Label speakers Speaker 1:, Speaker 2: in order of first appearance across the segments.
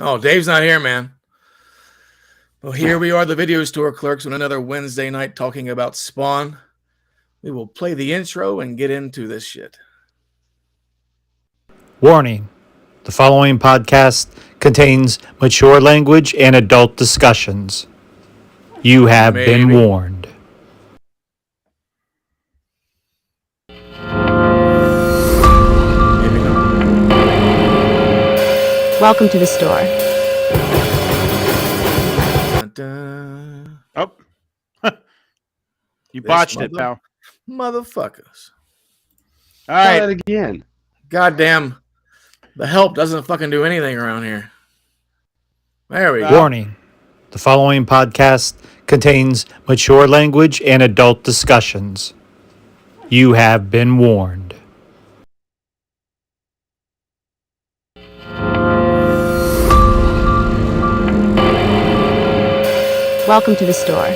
Speaker 1: Oh, Dave's not here, man. Well, here we are, the video store clerks, on another Wednesday night talking about Spawn. We will play the intro and get into this shit.
Speaker 2: Warning. The following podcast contains mature language and adult discussions. You have been warned.
Speaker 3: Welcome to the store.
Speaker 4: Oh. You botched it, pal.
Speaker 1: Motherfuckers.
Speaker 4: All right.
Speaker 5: Try that again.
Speaker 1: Goddamn. The help doesn't fucking do anything around here. There we go.
Speaker 2: Warning. The following podcast contains mature language and adult discussions. You have been warned.
Speaker 3: Welcome to the store.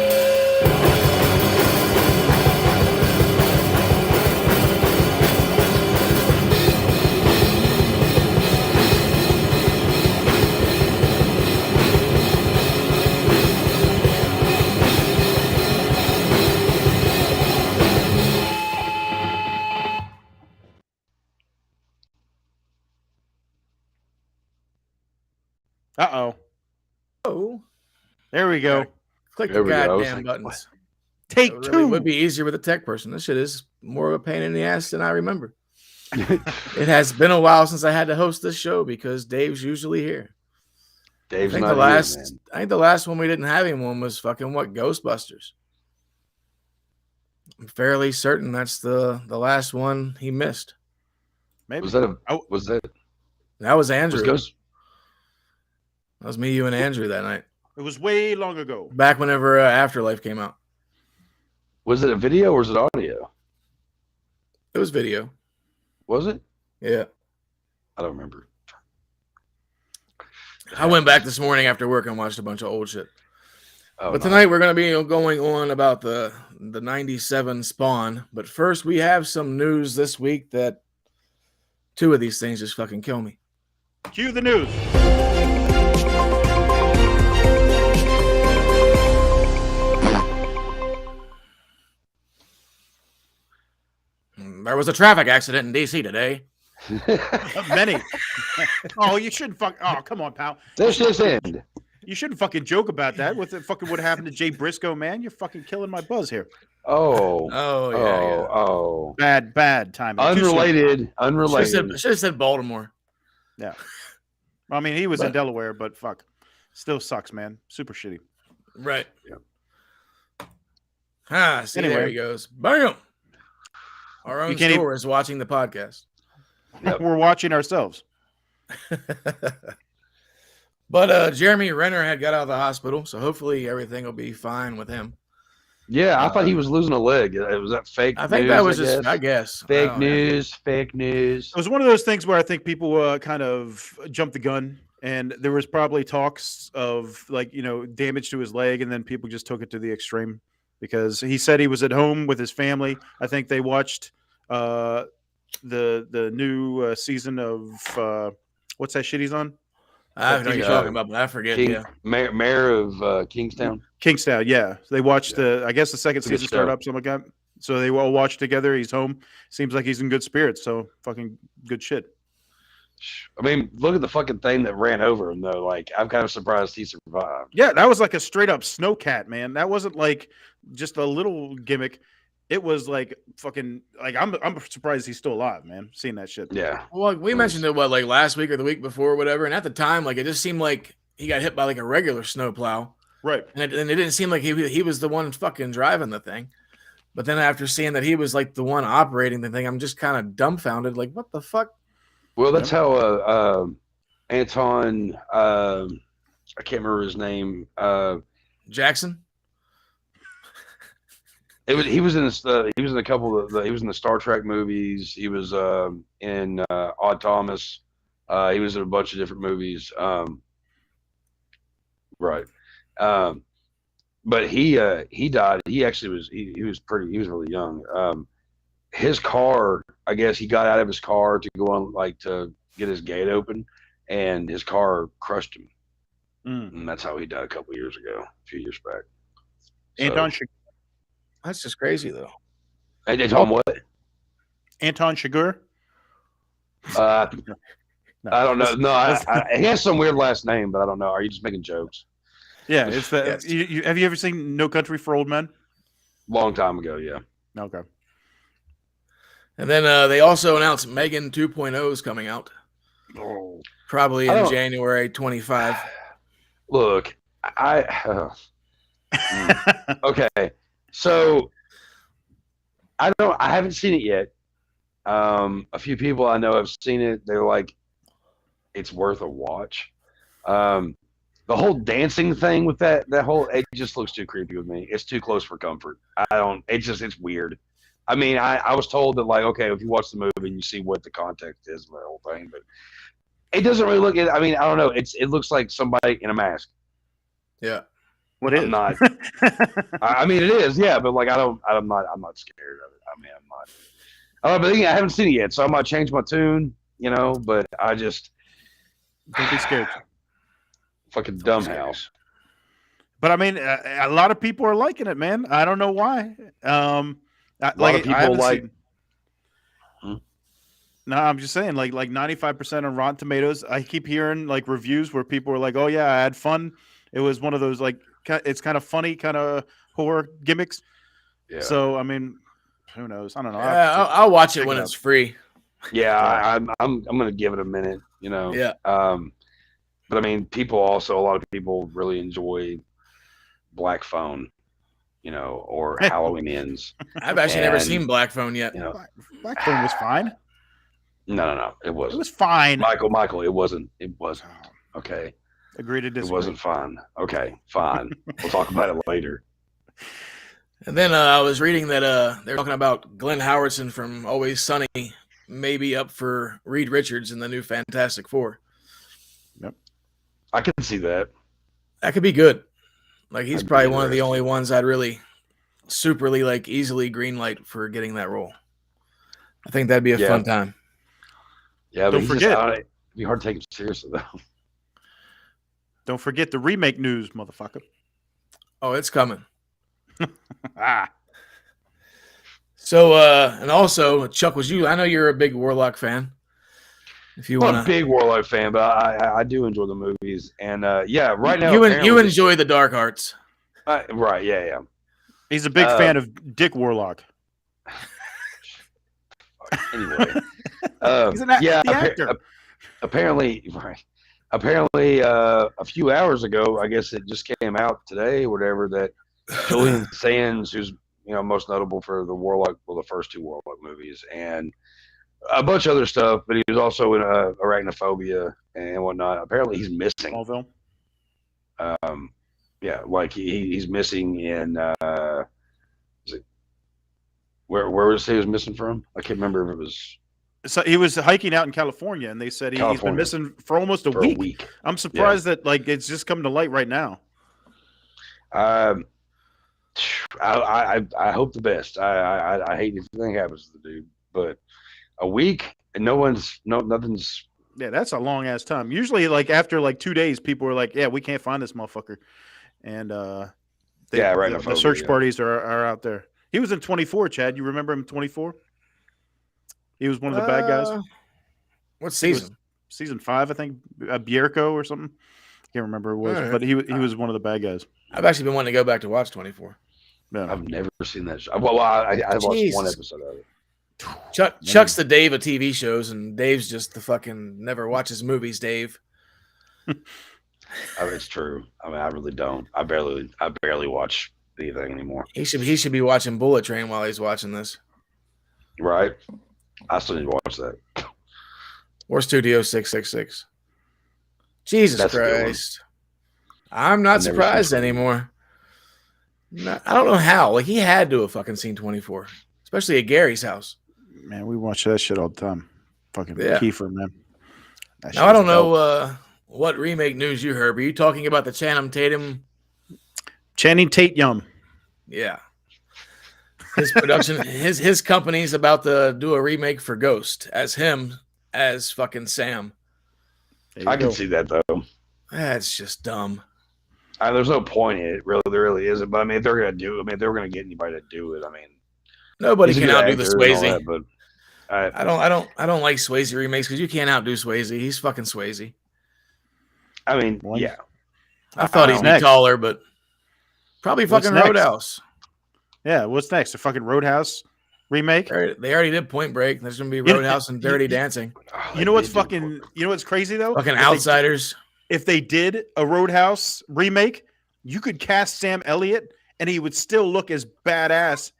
Speaker 4: Uh-oh.
Speaker 1: Oh.
Speaker 4: There we go.
Speaker 1: Click
Speaker 5: There
Speaker 1: the
Speaker 5: we go. I was
Speaker 1: goddamn
Speaker 5: like,
Speaker 1: buttons.
Speaker 4: Take
Speaker 1: It
Speaker 4: two.
Speaker 1: really would be easier with a tech person. This shit is more of a pain in the ass than I remember. It has been a while since I had to host this show because Dave's usually here.
Speaker 5: Dave's
Speaker 1: I think
Speaker 5: not
Speaker 1: the last one we didn't have him on was fucking Ghostbusters. I'm fairly certain that's the last one he missed.
Speaker 4: Maybe.
Speaker 1: That was Andrew.
Speaker 5: Ghost?
Speaker 1: That was me, you, and Andrew that night.
Speaker 4: It was way long ago.
Speaker 1: Back whenever Afterlife came out.
Speaker 5: Was it a video or was it audio?
Speaker 1: It was video.
Speaker 5: Was it?
Speaker 1: Yeah.
Speaker 5: I don't remember.
Speaker 1: I went back this morning after work and watched a bunch of old shit.
Speaker 5: Oh,
Speaker 1: But
Speaker 5: nice.
Speaker 1: tonight we're going to be going on about the 97 Spawn. But first, we have some news this week that two of these things just fucking kill me.
Speaker 4: Cue the news.
Speaker 1: There was a traffic accident in D.C. today.
Speaker 4: Many. Oh, you shouldn't fuck. Oh, come on, pal.
Speaker 5: This is end.
Speaker 4: You shouldn't fucking joke about that. What the fucking would happen to Jay Briscoe, man? You're fucking killing my buzz here.
Speaker 5: Oh.
Speaker 1: Oh, yeah.
Speaker 5: Oh.
Speaker 4: Bad timing.
Speaker 5: Unrelated.
Speaker 1: Should have said Baltimore.
Speaker 4: Yeah. I mean, he was in Delaware, but fuck. Still sucks, man. Super shitty.
Speaker 1: Right.
Speaker 5: Yeah.
Speaker 1: See, there he goes. Bam! Our own store is watching the podcast.
Speaker 5: Yep.
Speaker 4: We're watching ourselves.
Speaker 1: But Jeremy Renner had got out of the hospital, so hopefully everything will be fine with him.
Speaker 5: Yeah, I thought he was losing a leg. Was that fake
Speaker 1: I think
Speaker 5: news,
Speaker 1: that was just, I guess.
Speaker 5: Fake news.
Speaker 4: It was one of those things where I think people kind of jumped the gun, and there was probably talks of damage to his leg, and then people just took it to the extreme because he said he was at home with his family. I think they watched the new season of what's that shit he's on?
Speaker 1: I don't know what you're talking about, but I forget.
Speaker 5: Mayor of Kingstown.
Speaker 4: Kingstown, yeah. They watched I guess the second season started up, something like that. So they all watched together. He's home. Seems like he's in good spirits. So fucking good shit.
Speaker 5: I mean, look at the fucking thing that ran over him, though. Like, I'm kind of surprised he survived.
Speaker 4: Yeah, that was like a straight up snowcat, man. That wasn't like just a little gimmick. It was like fucking like I'm surprised he's still alive, man. Seeing that shit.
Speaker 5: Yeah.
Speaker 1: Well, we mentioned it like last week or the week before or whatever, and at the time, like it just seemed like he got hit by like a regular snowplow.
Speaker 4: Right.
Speaker 1: And it didn't seem like he was the one fucking driving the thing. But then after seeing that he was like the one operating the thing, I'm just kind of dumbfounded. Like, what the fuck?
Speaker 5: Well, that's how Anton, I can't remember his name.
Speaker 1: Jackson.
Speaker 5: He was in a couple of he was in the Star Trek movies. He was in Odd Thomas. He was in a bunch of different movies. Right. But he died. He actually was he was really young. His car, I guess he got out of his car to go on to get his gate open, and his car crushed him. And that's how he died a couple years ago, a few years back.
Speaker 4: Anton
Speaker 1: That's just crazy, though.
Speaker 5: And they told him what?
Speaker 4: Anton Chigurh?
Speaker 5: I don't know. No, he has some weird last name, but I don't know. Are you just making jokes?
Speaker 4: Yeah, it's the.
Speaker 1: Yes.
Speaker 4: Have you ever seen No Country for Old Men?
Speaker 5: Long time ago, yeah.
Speaker 4: Okay.
Speaker 1: And then they also announced Megan 2.0 is coming out.
Speaker 4: Oh.
Speaker 1: Probably in January 25.
Speaker 5: Look, okay. So I haven't seen it yet. A few people I know have seen it. They're like, it's worth a watch. The whole dancing thing with that whole, it just looks too creepy with me. It's too close for comfort. It's weird. I mean, I was told that, like, okay, if you watch the movie and you see what the context is of the whole thing, but it doesn't really look. I mean, I don't know. It looks like somebody in a mask.
Speaker 1: Yeah.
Speaker 4: What is?
Speaker 5: I'm not. I mean, it is. Yeah, but like, I'm not scared of it. I mean, I'm not. But again, I haven't seen it yet, so I might change my tune. But I just
Speaker 4: don't be scared.
Speaker 5: Fucking dumb house.
Speaker 4: But I mean, a lot of people are liking it, man. I don't know why.
Speaker 5: A lot of people like.
Speaker 4: No, I'm just saying, like 95% on Rotten Tomatoes. I keep hearing like reviews where people are like, "Oh yeah, I had fun. It was one of those like it's kind of funny, kind of horror gimmicks." Yeah. So I mean, who knows? I don't know.
Speaker 1: I'll watch it when it's free.
Speaker 5: Yeah, I'm gonna give it a minute.
Speaker 1: Yeah.
Speaker 5: But I mean, a lot of people really enjoy Black Phone, or Halloween Ends.
Speaker 1: I've actually never seen Black Phone yet.
Speaker 4: Black Phone was fine.
Speaker 5: No, it wasn't.
Speaker 4: It was fine.
Speaker 5: Michael, it wasn't. Okay.
Speaker 4: Agree to disagree.
Speaker 5: It wasn't fine. Okay, fine. We'll talk about it later.
Speaker 1: And then I was reading that they're talking about Glenn Howerton from Always Sunny maybe up for Reed Richards in the new Fantastic Four.
Speaker 4: Yep.
Speaker 5: I can see that.
Speaker 1: That could be good. Like, he's probably one of the only ones I'd really superly, like, easily greenlight for getting that role. I think that'd be a fun time.
Speaker 5: Yeah, but don't forget. It'd be hard to take him seriously, though.
Speaker 4: Don't forget the remake news, motherfucker.
Speaker 1: Oh, it's coming. So, and also, Chuck, I know you're a big Warlock fan. If you want,
Speaker 5: I'm a big Warlock fan, but I do enjoy the movies, and right now
Speaker 1: you enjoy the dark arts,
Speaker 5: right? Yeah.
Speaker 4: He's a big fan of Dick Warlock.
Speaker 5: Anyway,
Speaker 4: he's the actor.
Speaker 5: Apparently, right. Apparently, a few hours ago, I guess it just came out today, or whatever, that Julian Sands, who's most notable for the first two Warlock movies, and a bunch of other stuff, but he was also in Arachnophobia and whatnot. Apparently, he's missing.
Speaker 4: Smallville.
Speaker 5: Like he's missing in. Where was he missing from? I can't remember if it was.
Speaker 4: So he was hiking out in California, and they said he's been missing for almost a week. I'm surprised that it's just coming to light right now.
Speaker 5: I hope the best. I hate if anything happens to the dude, but a week and nothing's.
Speaker 4: Yeah, that's a long ass time. Usually, like after 2 days, people are like, "Yeah, we can't find this motherfucker," and the search parties are out there. He was in 24. Chad, you remember him in 24? He was one of the bad guys.
Speaker 1: What season?
Speaker 4: Season 5, I think. Bierko or something. I can't remember who it was, but he was one of the bad guys.
Speaker 1: I've actually been wanting to go back to watch 24.
Speaker 4: Yeah.
Speaker 5: I've never seen that show. Well, I watched one episode of it.
Speaker 1: Chuck's the Dave of TV shows, and Dave's just the fucking never watches movies, Dave.
Speaker 5: It's true. I mean, I really don't. I barely watch anything anymore.
Speaker 1: He should be watching Bullet Train while he's watching this.
Speaker 5: Right. I still need to watch that.
Speaker 1: Or Studio 666. Jesus Christ. I'm not surprised anymore. I don't know how. Like, he had to have fucking seen 24. Especially at Gary's house.
Speaker 4: Man, we watch that shit all the time. Fucking Kiefer, man.
Speaker 1: Now, I don't know what remake news you heard, but are you talking about the Channing
Speaker 4: Tatum?
Speaker 1: Yeah. His production, his company's about to do a remake for Ghost as him as fucking Sam.
Speaker 5: I can see that though.
Speaker 1: That's just dumb.
Speaker 5: There's no point in it. Really, there really isn't. But I mean, if they're gonna do it, I mean, if they were gonna get anybody to do it, I mean,
Speaker 1: Nobody
Speaker 5: he's a
Speaker 1: can
Speaker 5: good
Speaker 1: outdo the
Speaker 5: actor and all
Speaker 1: Swayze.
Speaker 5: that, but
Speaker 1: I don't like Swayze remakes because you can't outdo Swayze. He's fucking Swayze.
Speaker 5: I mean,
Speaker 4: Well,
Speaker 5: yeah.
Speaker 1: I thought he'd be
Speaker 4: next?
Speaker 1: taller, but probably
Speaker 4: What's
Speaker 1: fucking
Speaker 4: next?
Speaker 1: Roadhouse.
Speaker 4: Yeah, what's next? A fucking Roadhouse remake?
Speaker 1: They already did Point Break. There's gonna be
Speaker 4: know-
Speaker 1: Roadhouse and Dirty Dancing.
Speaker 5: Oh,
Speaker 4: You know what's fucking? You know what's crazy though?
Speaker 1: Fucking
Speaker 4: If they-
Speaker 1: Outsiders.
Speaker 4: If they did a Roadhouse remake, you could cast Sam Elliott and he would still look as badass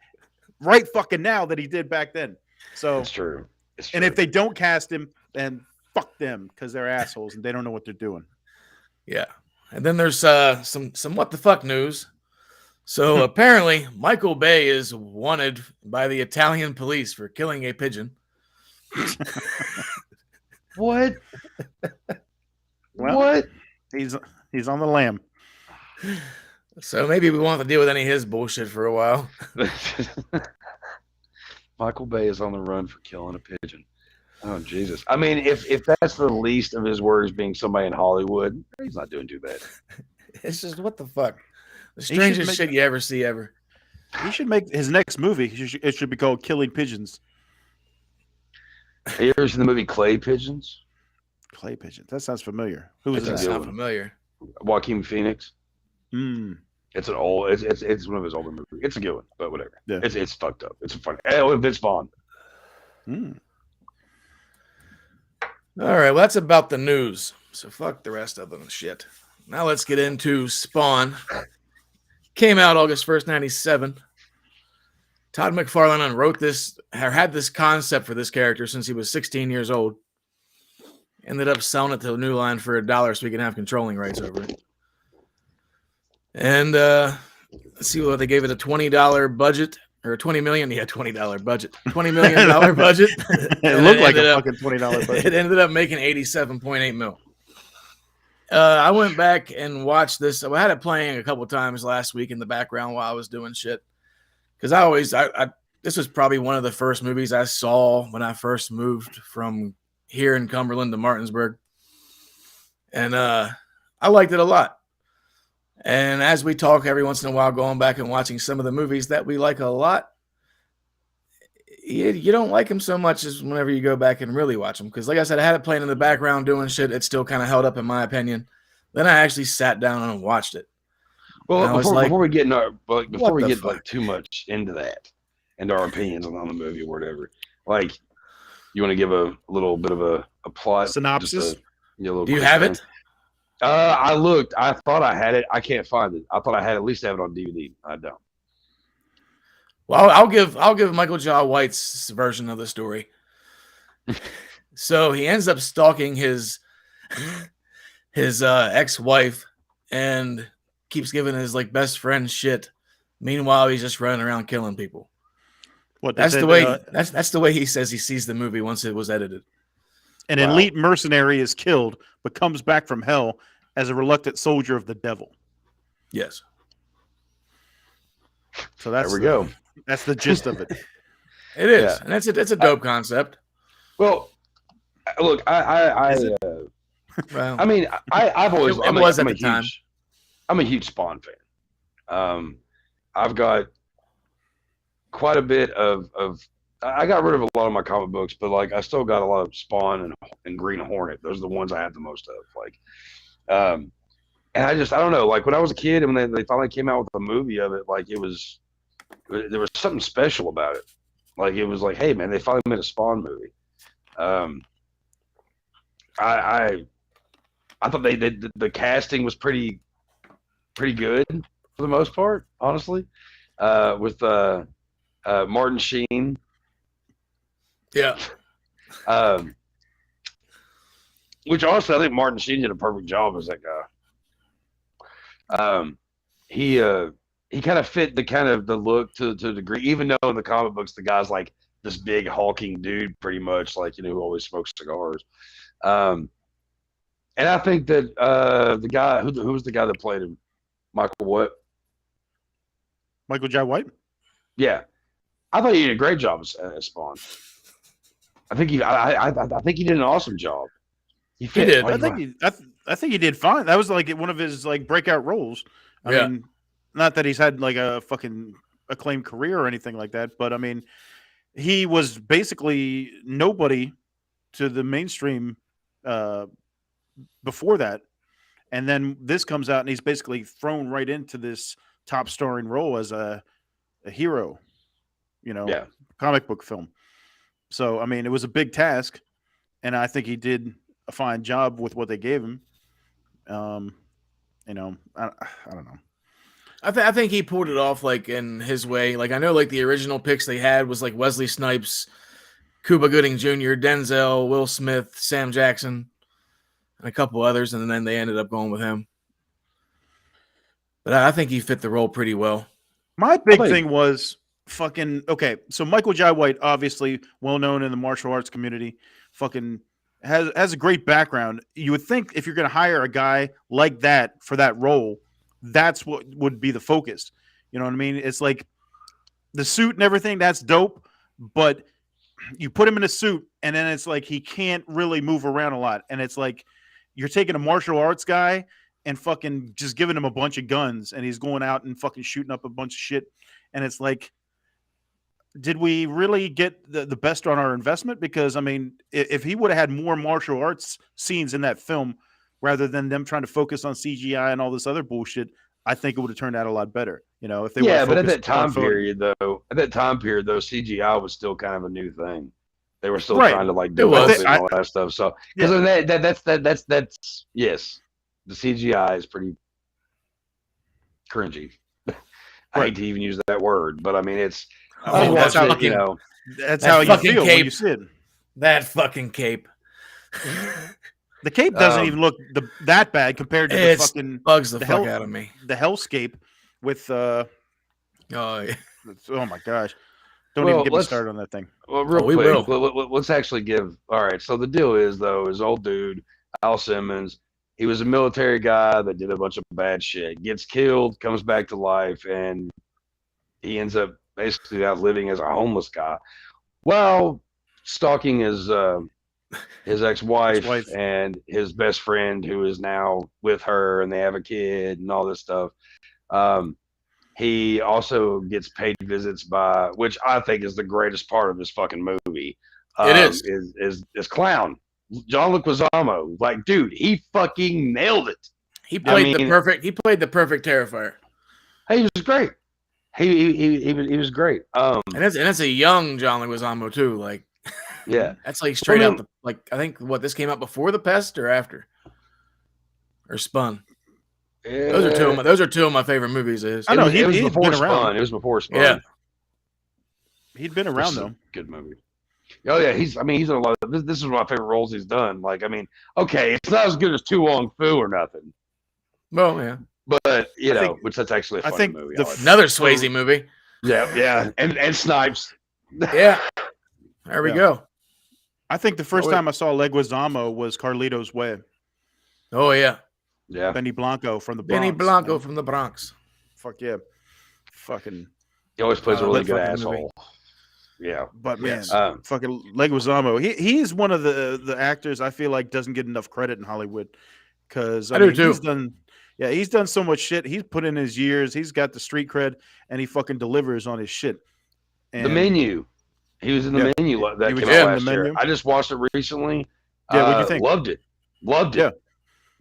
Speaker 4: right fucking now that he did back then. So,
Speaker 5: It's true. It's true.
Speaker 4: and if they don't cast him, then fuck them because they're assholes and they don't know what they're doing.
Speaker 1: Yeah. And then there's some what the fuck news. So apparently Michael Bay is wanted by the Italian police for killing a pigeon.
Speaker 5: what?
Speaker 4: Well,
Speaker 5: What?
Speaker 4: He's on the lam.
Speaker 1: So maybe we won't have to deal with any of his bullshit for a while.
Speaker 5: Michael Bay is on the run for killing a pigeon. Oh Jesus! I mean, if that's the least of his worries, being somebody in Hollywood, he's not doing too bad.
Speaker 1: It's just what the fuck. The
Speaker 4: should
Speaker 1: strangest
Speaker 4: make-
Speaker 1: shit you ever see ever.
Speaker 4: He should make his next movie. It should be called Killing Pigeons.
Speaker 5: Have you ever seen the movie Clay Pigeons?
Speaker 4: Clay pigeons. That sounds familiar. Who is
Speaker 5: It's a
Speaker 1: That's
Speaker 5: good
Speaker 4: that?
Speaker 1: not
Speaker 5: one.
Speaker 1: familiar.
Speaker 5: Joaquin Phoenix.
Speaker 4: Hmm.
Speaker 5: It's an old. It's one of his older movies. It's a good one, but whatever.
Speaker 4: Yeah.
Speaker 5: It's fucked up. It's funny. Oh, Vince Vaughn.
Speaker 4: Hmm.
Speaker 1: All right, well, that's about the news. So fuck the rest of them shit. Now let's get into Spawn. Came out August 1st, 97. Todd McFarlane wrote this, or had this concept for this character since he was 16 years old. Ended up selling it to a New Line for $1 so we can have controlling rights over it. And let's see what they gave it, a $20 budget. Or $20 million, yeah, $20 budget. $20 million budget.
Speaker 4: It looked like a fucking $20 budget.
Speaker 1: It ended up making 87.8 mil. I went back and watched this. I had it playing a couple times last week in the background while I was doing shit. Because this was probably one of the first movies I saw when I first moved from here in Cumberland to Martinsburg. And I liked it a lot. And as we talk every once in a while, going back and watching some of the movies that we like a lot, you don't like them so much as whenever you go back and really watch them. Because like I said, I had it playing in the background doing shit. It still kind of held up in my opinion. Then I actually sat down and watched it.
Speaker 5: Well, before we get
Speaker 1: the fuck?
Speaker 5: like too much into that, into our opinions on the movie or whatever, like you want to give a little bit of a plot
Speaker 4: Synopsis?
Speaker 1: Do you have it?
Speaker 5: I looked. I thought I had it. I can't find it. I thought I had at least have it on DVD. I don't.
Speaker 1: Well, I'll give Michael Jai White's version of the story. So he ends up stalking his ex-wife and keeps giving his like best friend shit. Meanwhile, he's just running around killing people.
Speaker 4: What
Speaker 1: That's
Speaker 4: they
Speaker 1: the
Speaker 4: said,
Speaker 1: way. That's the way he says he sees the movie once it was edited.
Speaker 4: an
Speaker 5: Wow.
Speaker 4: elite mercenary is killed but comes back from hell as a reluctant soldier of the devil.
Speaker 1: Yes.
Speaker 4: So that's
Speaker 5: There we go.
Speaker 4: That's the gist of it.
Speaker 1: It is,
Speaker 5: Yeah.
Speaker 1: and it's a dope concept.
Speaker 5: Well, look,
Speaker 1: Is it? Well,
Speaker 5: I mean, I've always
Speaker 1: It was at the time.
Speaker 5: I'm a huge Spawn fan. I've got quite a bit of I got rid of a lot of my comic books, but like I still got a lot of Spawn and Green Hornet. Those are the ones I have the most of. Like, and I don't know. Like when I was a kid and when they finally came out with a movie of it, like there was something special about it. Like it was like, hey man, they finally made a Spawn movie. I thought they did the casting was pretty good for the most part, honestly. With Martin Sheen.
Speaker 1: yeah.
Speaker 5: Which honestly, I think Martin Sheen did a perfect job as that guy. He kind of fit the look to a degree, even though in the comic books the guy's like this big hulking dude, pretty much like who always smokes cigars. And I think that the guy who was the guy that played him, Michael what?
Speaker 4: Michael Jai White?
Speaker 5: Yeah, I thought he did a great job as Spawn. I think he did an awesome job. He fit.
Speaker 1: did.
Speaker 4: I think I think he did fine. That was like one of his like breakout roles. I mean, not that he's had like a fucking acclaimed career or anything like that, but I mean, he was basically nobody to the mainstream before that, and then this comes out and he's basically thrown right into this top starring role as a hero, comic book film. So I mean, it was a big task, and I think he did a fine job with what they gave him. I don't know.
Speaker 1: I think he pulled it off like in his way. Like I know, like the original picks they had was like Wesley Snipes, Cuba Gooding Jr., Denzel, Will Smith, Sam Jackson, and a couple others, and then they ended up going with him. But I think he fit the role pretty well.
Speaker 4: My big thing was fucking okay. So Michael Jai White, obviously well known in the martial arts community, fucking has a great background. You would think if you're going to hire a guy like that for that role, that's what would be the focus. You know what I mean? It's like the suit and everything, that's dope, but you put him in a suit and then it's like he can't really move around a lot. And it's like you're taking a martial arts guy and fucking just giving him a bunch of guns and he's going out and fucking shooting up a bunch of shit. And it's like, did we really get the best on our investment? Because, I mean, if he would have had more martial arts scenes in that film rather than them trying to focus on CGI and all this other bullshit, I think it would have turned out a lot better. You know, if they
Speaker 5: but at that time period, CGI was still kind of a new thing. They were still trying to like do it and all that stuff. So because that's yes, the CGI is pretty cringy. I hate to even use that word, but I mean it's.
Speaker 4: That's how you feel when you see it.
Speaker 1: That fucking cape.
Speaker 4: The cape doesn't even look that bad compared to the fucking
Speaker 1: bugs the fuck out of me.
Speaker 4: The hellscape with oh my gosh. Don't even get me started on that thing.
Speaker 5: Well, real quick, let's actually give. All right, so the deal is though, his old dude, Al Simmons, he was a military guy that did a bunch of bad shit, gets killed, comes back to life, and he ends up basically out living as a homeless guy. Well, stalking his ex-wife and his best friend who is now with her and they have a kid and all this stuff. He also gets paid visits by, which I think is the greatest part of this fucking movie. Is clown John Leguizamo. Like, dude, he fucking nailed it.
Speaker 1: He played the perfect Terrifier.
Speaker 5: He was great. He was great.
Speaker 1: And it's a young John Leguizamo too. Like,
Speaker 5: yeah,
Speaker 1: that's like straight out the I think this came out before The Pest or after, or Spun. Yeah. Those are two of my favorite movies.
Speaker 4: I know he'd
Speaker 5: been
Speaker 4: around.
Speaker 5: Spun. It was before Spun.
Speaker 1: Yeah,
Speaker 4: he'd been around though.
Speaker 5: Good movie. Oh yeah, he's in a lot of this is one of my favorite roles he's done. Like, I mean, okay, it's not as good as Tu Wong Fu or nothing.
Speaker 1: Well, yeah.
Speaker 5: But which that's actually a funny movie.
Speaker 1: Another Swayze movie.
Speaker 5: Yeah, and Snipes.
Speaker 1: Yeah, there we go.
Speaker 4: I think the first time I saw Leguizamo was Carlito's Way.
Speaker 1: Oh yeah,
Speaker 4: Benny Blanco from the Bronx.
Speaker 1: Benny Blanco from the Bronx.
Speaker 4: Fuck yeah, fucking.
Speaker 5: He always plays a really good asshole. Movie. Yeah,
Speaker 4: but man, fucking Leguizamo. He's one of the actors I feel like doesn't get enough credit in Hollywood because I do too. He's done so much shit. He's put in his years. He's got the street cred, and he fucking delivers on his shit. And
Speaker 5: The Menu. He was in The Menu that came out last year. I just watched it recently.
Speaker 4: Yeah, what'd you think?
Speaker 5: Loved it.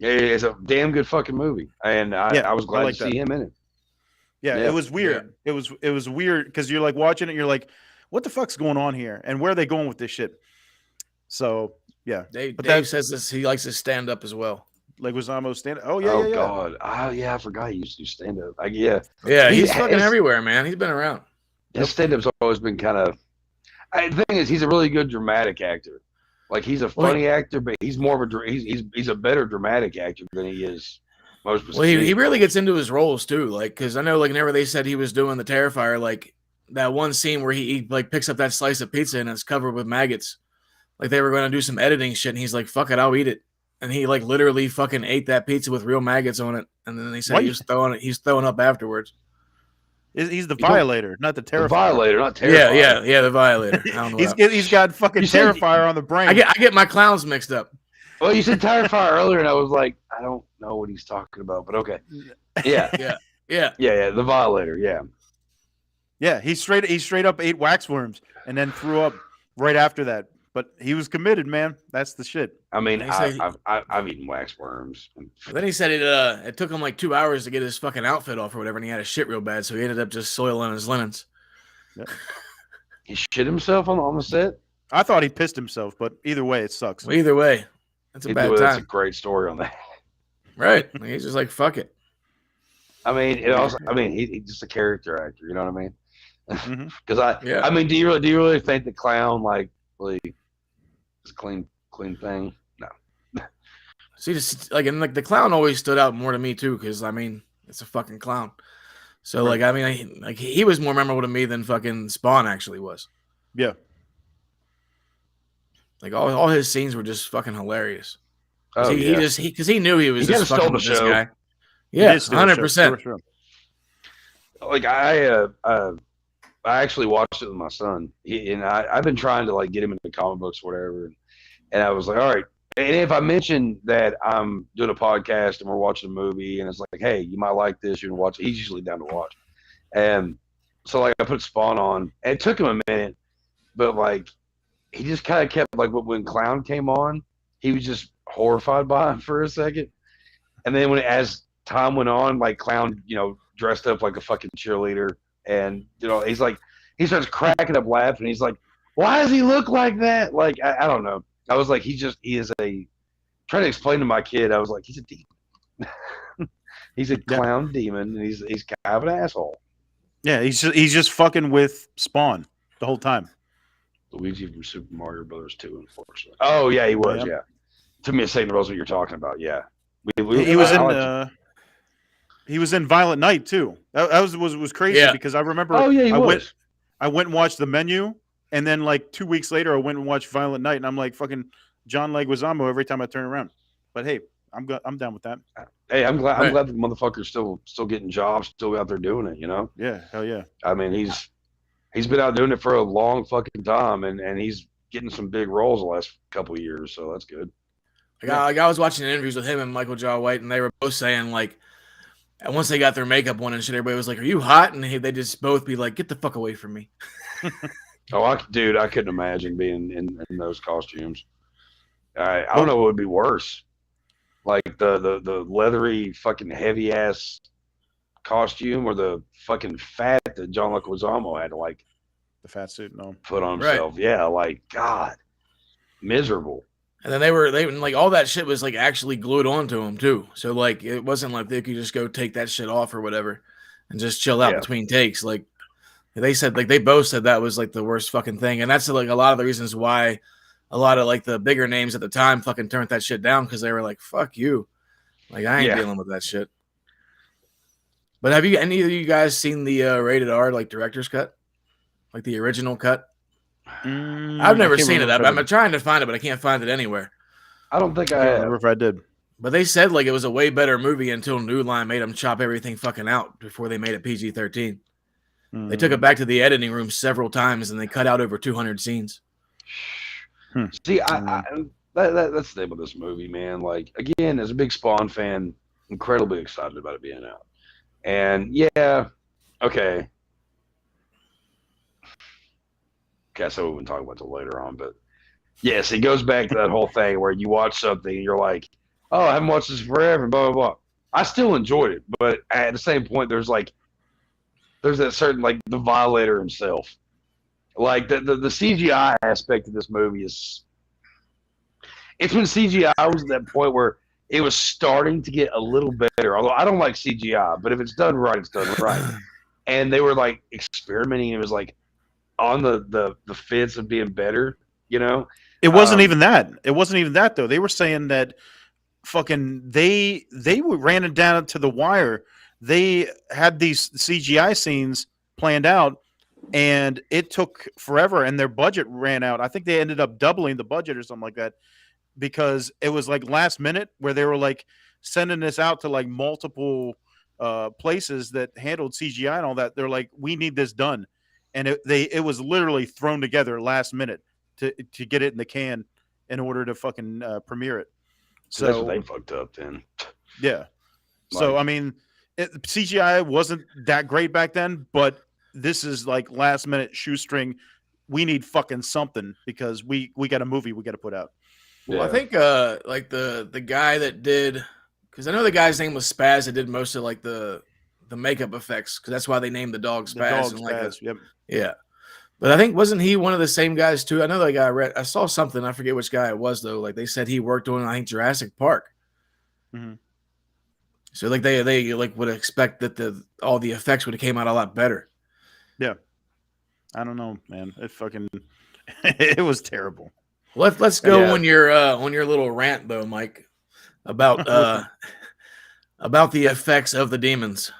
Speaker 5: Yeah, it's a damn good fucking movie, and I was glad to see him in it.
Speaker 4: Yeah, it was weird. Yeah. It was weird because you're like watching it, and you're like, what the fuck's going on here, and where are they going with this shit? So yeah,
Speaker 1: Dave says this. He likes to stand up as well.
Speaker 4: Leguizamo stand up.
Speaker 5: God. I forgot he used to do stand up.
Speaker 1: Yeah, he's fucking everywhere, man. He's been around.
Speaker 5: His stand up's always been kind of. The thing is, he's a really good dramatic actor. Like, he's a funny actor, but he's more of he's a better dramatic actor than he is most.
Speaker 1: Well, he really gets into his roles too. Like, because I know, like, whenever they said he was doing the Terrifier, like that one scene where he like picks up that slice of pizza and it's covered with maggots. Like, they were going to do some editing shit, and he's like, "Fuck it, I'll eat it." And he like literally fucking ate that pizza with real maggots on it, and then they said he's throwing up afterwards.
Speaker 4: He's the Violator, not the Terrifier.
Speaker 5: The Violator, not Terrifier.
Speaker 1: Yeah, the Violator. I don't know
Speaker 4: he's got fucking Terrifier on the brain.
Speaker 1: I get my clowns mixed up.
Speaker 5: Well, you said Terrifier earlier, and I was like, I don't know what he's talking about, but okay. Yeah.
Speaker 1: Yeah.
Speaker 5: The Violator. Yeah.
Speaker 4: Yeah, he straight up ate waxworms and then threw up right after that. But he was committed, man. That's the shit.
Speaker 5: I mean,
Speaker 1: And he said
Speaker 5: I've eaten waxworms.
Speaker 1: Then he said it took him like 2 hours to get his fucking outfit off or whatever, and he had a shit real bad, so he ended up just soiling his linens.
Speaker 4: Yeah.
Speaker 5: He shit himself on the set.
Speaker 4: I thought he pissed himself, but either way, it sucks.
Speaker 1: Well, either way, that's a bad time.
Speaker 5: That's a great story on that.
Speaker 1: Right? Like, he's just like, fuck it.
Speaker 5: I mean, he's just a character actor. You know what I mean? Because
Speaker 1: Mm-hmm.
Speaker 5: I mean, do you really think the clown like really is a clean thing? No.
Speaker 1: See, just like, and like the clown always stood out more to me too, because I mean, it's a fucking clown. So like, I mean, he was more memorable to me than fucking Spawn actually was.
Speaker 4: Yeah.
Speaker 1: Like all his scenes were just fucking hilarious.
Speaker 5: Oh,
Speaker 1: Because he knew he was just
Speaker 5: stole
Speaker 1: fucking
Speaker 5: the
Speaker 1: with this
Speaker 5: show.
Speaker 1: guy. Yeah, 100%.
Speaker 5: Like I actually watched it with my son, I've been trying to like get him into comic books, or whatever, and I was like, all right. And if I mention that I'm doing a podcast and we're watching a movie, and it's like, hey, you might like this, you can watch it. He's usually down to watch, and so like I put Spawn on, and it took him a minute, but like he just kind of kept like when Clown came on, he was just horrified by him for a second, and then as time went on, like Clown, dressed up like a fucking cheerleader, and he's like, he starts cracking up laughing. He's like, why does he look like that? Like I don't know. I was like, he is trying to explain to my kid. I was like, he's a demon. He's a clown demon, and he's kind of an asshole. Yeah,
Speaker 4: he's just fucking with Spawn the whole time.
Speaker 5: Luigi from Super Mario Brothers 2 and 4. Oh yeah, he was. Yeah. Took me a second to realize what you're talking about. Yeah,
Speaker 4: he was in Violent Night too. That was crazy because I remember.
Speaker 5: Oh yeah,
Speaker 4: I went and watched The Menu, and then like 2 weeks later, I went and watched Violent Night, and I'm like fucking John Leguizamo every time I turn around. But hey, I'm down with that.
Speaker 5: Hey, I'm glad the motherfucker's still getting jobs, still out there doing it.
Speaker 4: Yeah, hell yeah.
Speaker 5: I mean, he's been out doing it for a long fucking time, and he's getting some big roles the last couple of years, so that's good.
Speaker 1: Like I was watching interviews with him and Michael Jai White, and they were both saying like, and once they got their makeup on and shit, everybody was like, "Are you hot?" And they just both be like, "Get the fuck away from me."
Speaker 5: I couldn't imagine being in those costumes. I don't know what would be worse, like the leathery fucking heavy ass costume, or the fucking fat that John Leguizamo had to like
Speaker 4: the fat suit
Speaker 5: put on himself. Right. Yeah, like God, miserable.
Speaker 1: And then they like all that shit was like actually glued onto him too. So like it wasn't like they could just go take that shit off or whatever and just chill out between takes. Like they said, like they both said that was like the worst fucking thing. And that's like a lot of the reasons why a lot of like the bigger names at the time fucking turned that shit down, because they were like, fuck you. Like I ain't dealing with that shit. But have you any of you guys seen the rated R like director's cut? Like the original cut? I've never seen it. I'm trying to find it, but I can't find it anywhere.
Speaker 5: I don't think
Speaker 4: I remember if I did.
Speaker 1: But they said like it was a way better movie until New Line made them chop everything fucking out before they made it PG-13. They took it back to the editing room several times, and they cut out over 200 scenes.
Speaker 5: See, that's the name of this movie, man. Like, again, as a big Spawn fan, incredibly excited about it being out. And okay. Guess I wouldn't talk about it later on, but yes, it goes back to that whole thing where you watch something and you're like, oh, I haven't watched this forever, blah, blah, blah. I still enjoyed it, but at the same point, there's that certain, like, the Violator himself. Like, the CGI aspect of this movie it's when CGI was at that point where it was starting to get a little better. Although I don't like CGI, but if it's done right, it's done right. And they were, like, experimenting. It was, like, on the fence of being better, It
Speaker 4: wasn't even that. It wasn't even that, though. They were saying that fucking they ran it down to the wire. They had these CGI scenes planned out, and it took forever, and their budget ran out. I think they ended up doubling the budget or something like that, because it was like last minute where they were like sending this out to like multiple places that handled CGI and all that. They're like, we need this done. And it was literally thrown together last minute to get it in the can in order to fucking premiere it.
Speaker 5: So that's what they fucked up then.
Speaker 4: Yeah. So I mean, CGI wasn't that great back then, but this is like last minute shoestring. We need fucking something because we got a movie we got to put out.
Speaker 1: Well, yeah. I think like the guy that did, because I know the guy's name was Spaz that did most of like the makeup effects, because that's why they named the dog Spaz.
Speaker 4: Yep.
Speaker 1: Yeah. But I think, wasn't he one of the same guys too? I know that guy I saw something, I forget which guy it was though. Like they said he worked on, I think, Jurassic Park.
Speaker 4: Mm-hmm.
Speaker 1: So like they like would expect that all the effects would have came out a lot better.
Speaker 4: Yeah. I don't know, man. It fucking it was terrible.
Speaker 1: Let's go on your little rant though, Mike, about about the effects of the demons.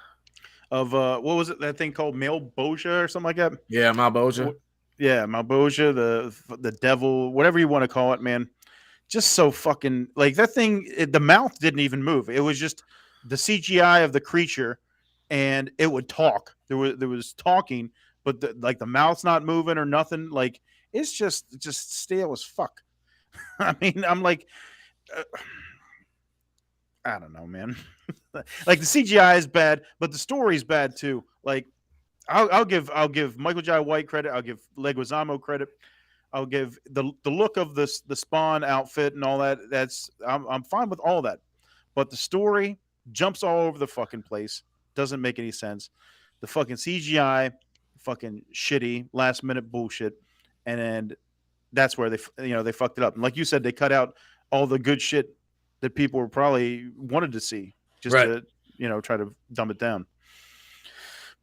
Speaker 4: Of what was it, that thing called Malboja or something like that?
Speaker 1: Yeah, Malboja.
Speaker 4: Yeah, Malboja, the devil, whatever you want to call it, man. Just so fucking like that thing. The mouth didn't even move. It was just the CGI of the creature, and it would talk. There was talking, but the mouth's not moving or nothing. Like it's just stale as fuck. I mean, I'm like, I don't know, man. Like the CGI is bad, but the story's bad too. Like I'll give Michael Jai White credit. I'll give Leguizamo credit. I'll give the look of the Spawn outfit and all that. I'm fine with all that, but the story jumps all over the fucking place. Doesn't make any sense. The fucking CGI, fucking shitty, last minute bullshit, and then that's where they fucked it up. And like you said, they cut out all the good shit that people were probably wanted to see, just to try to dumb it down.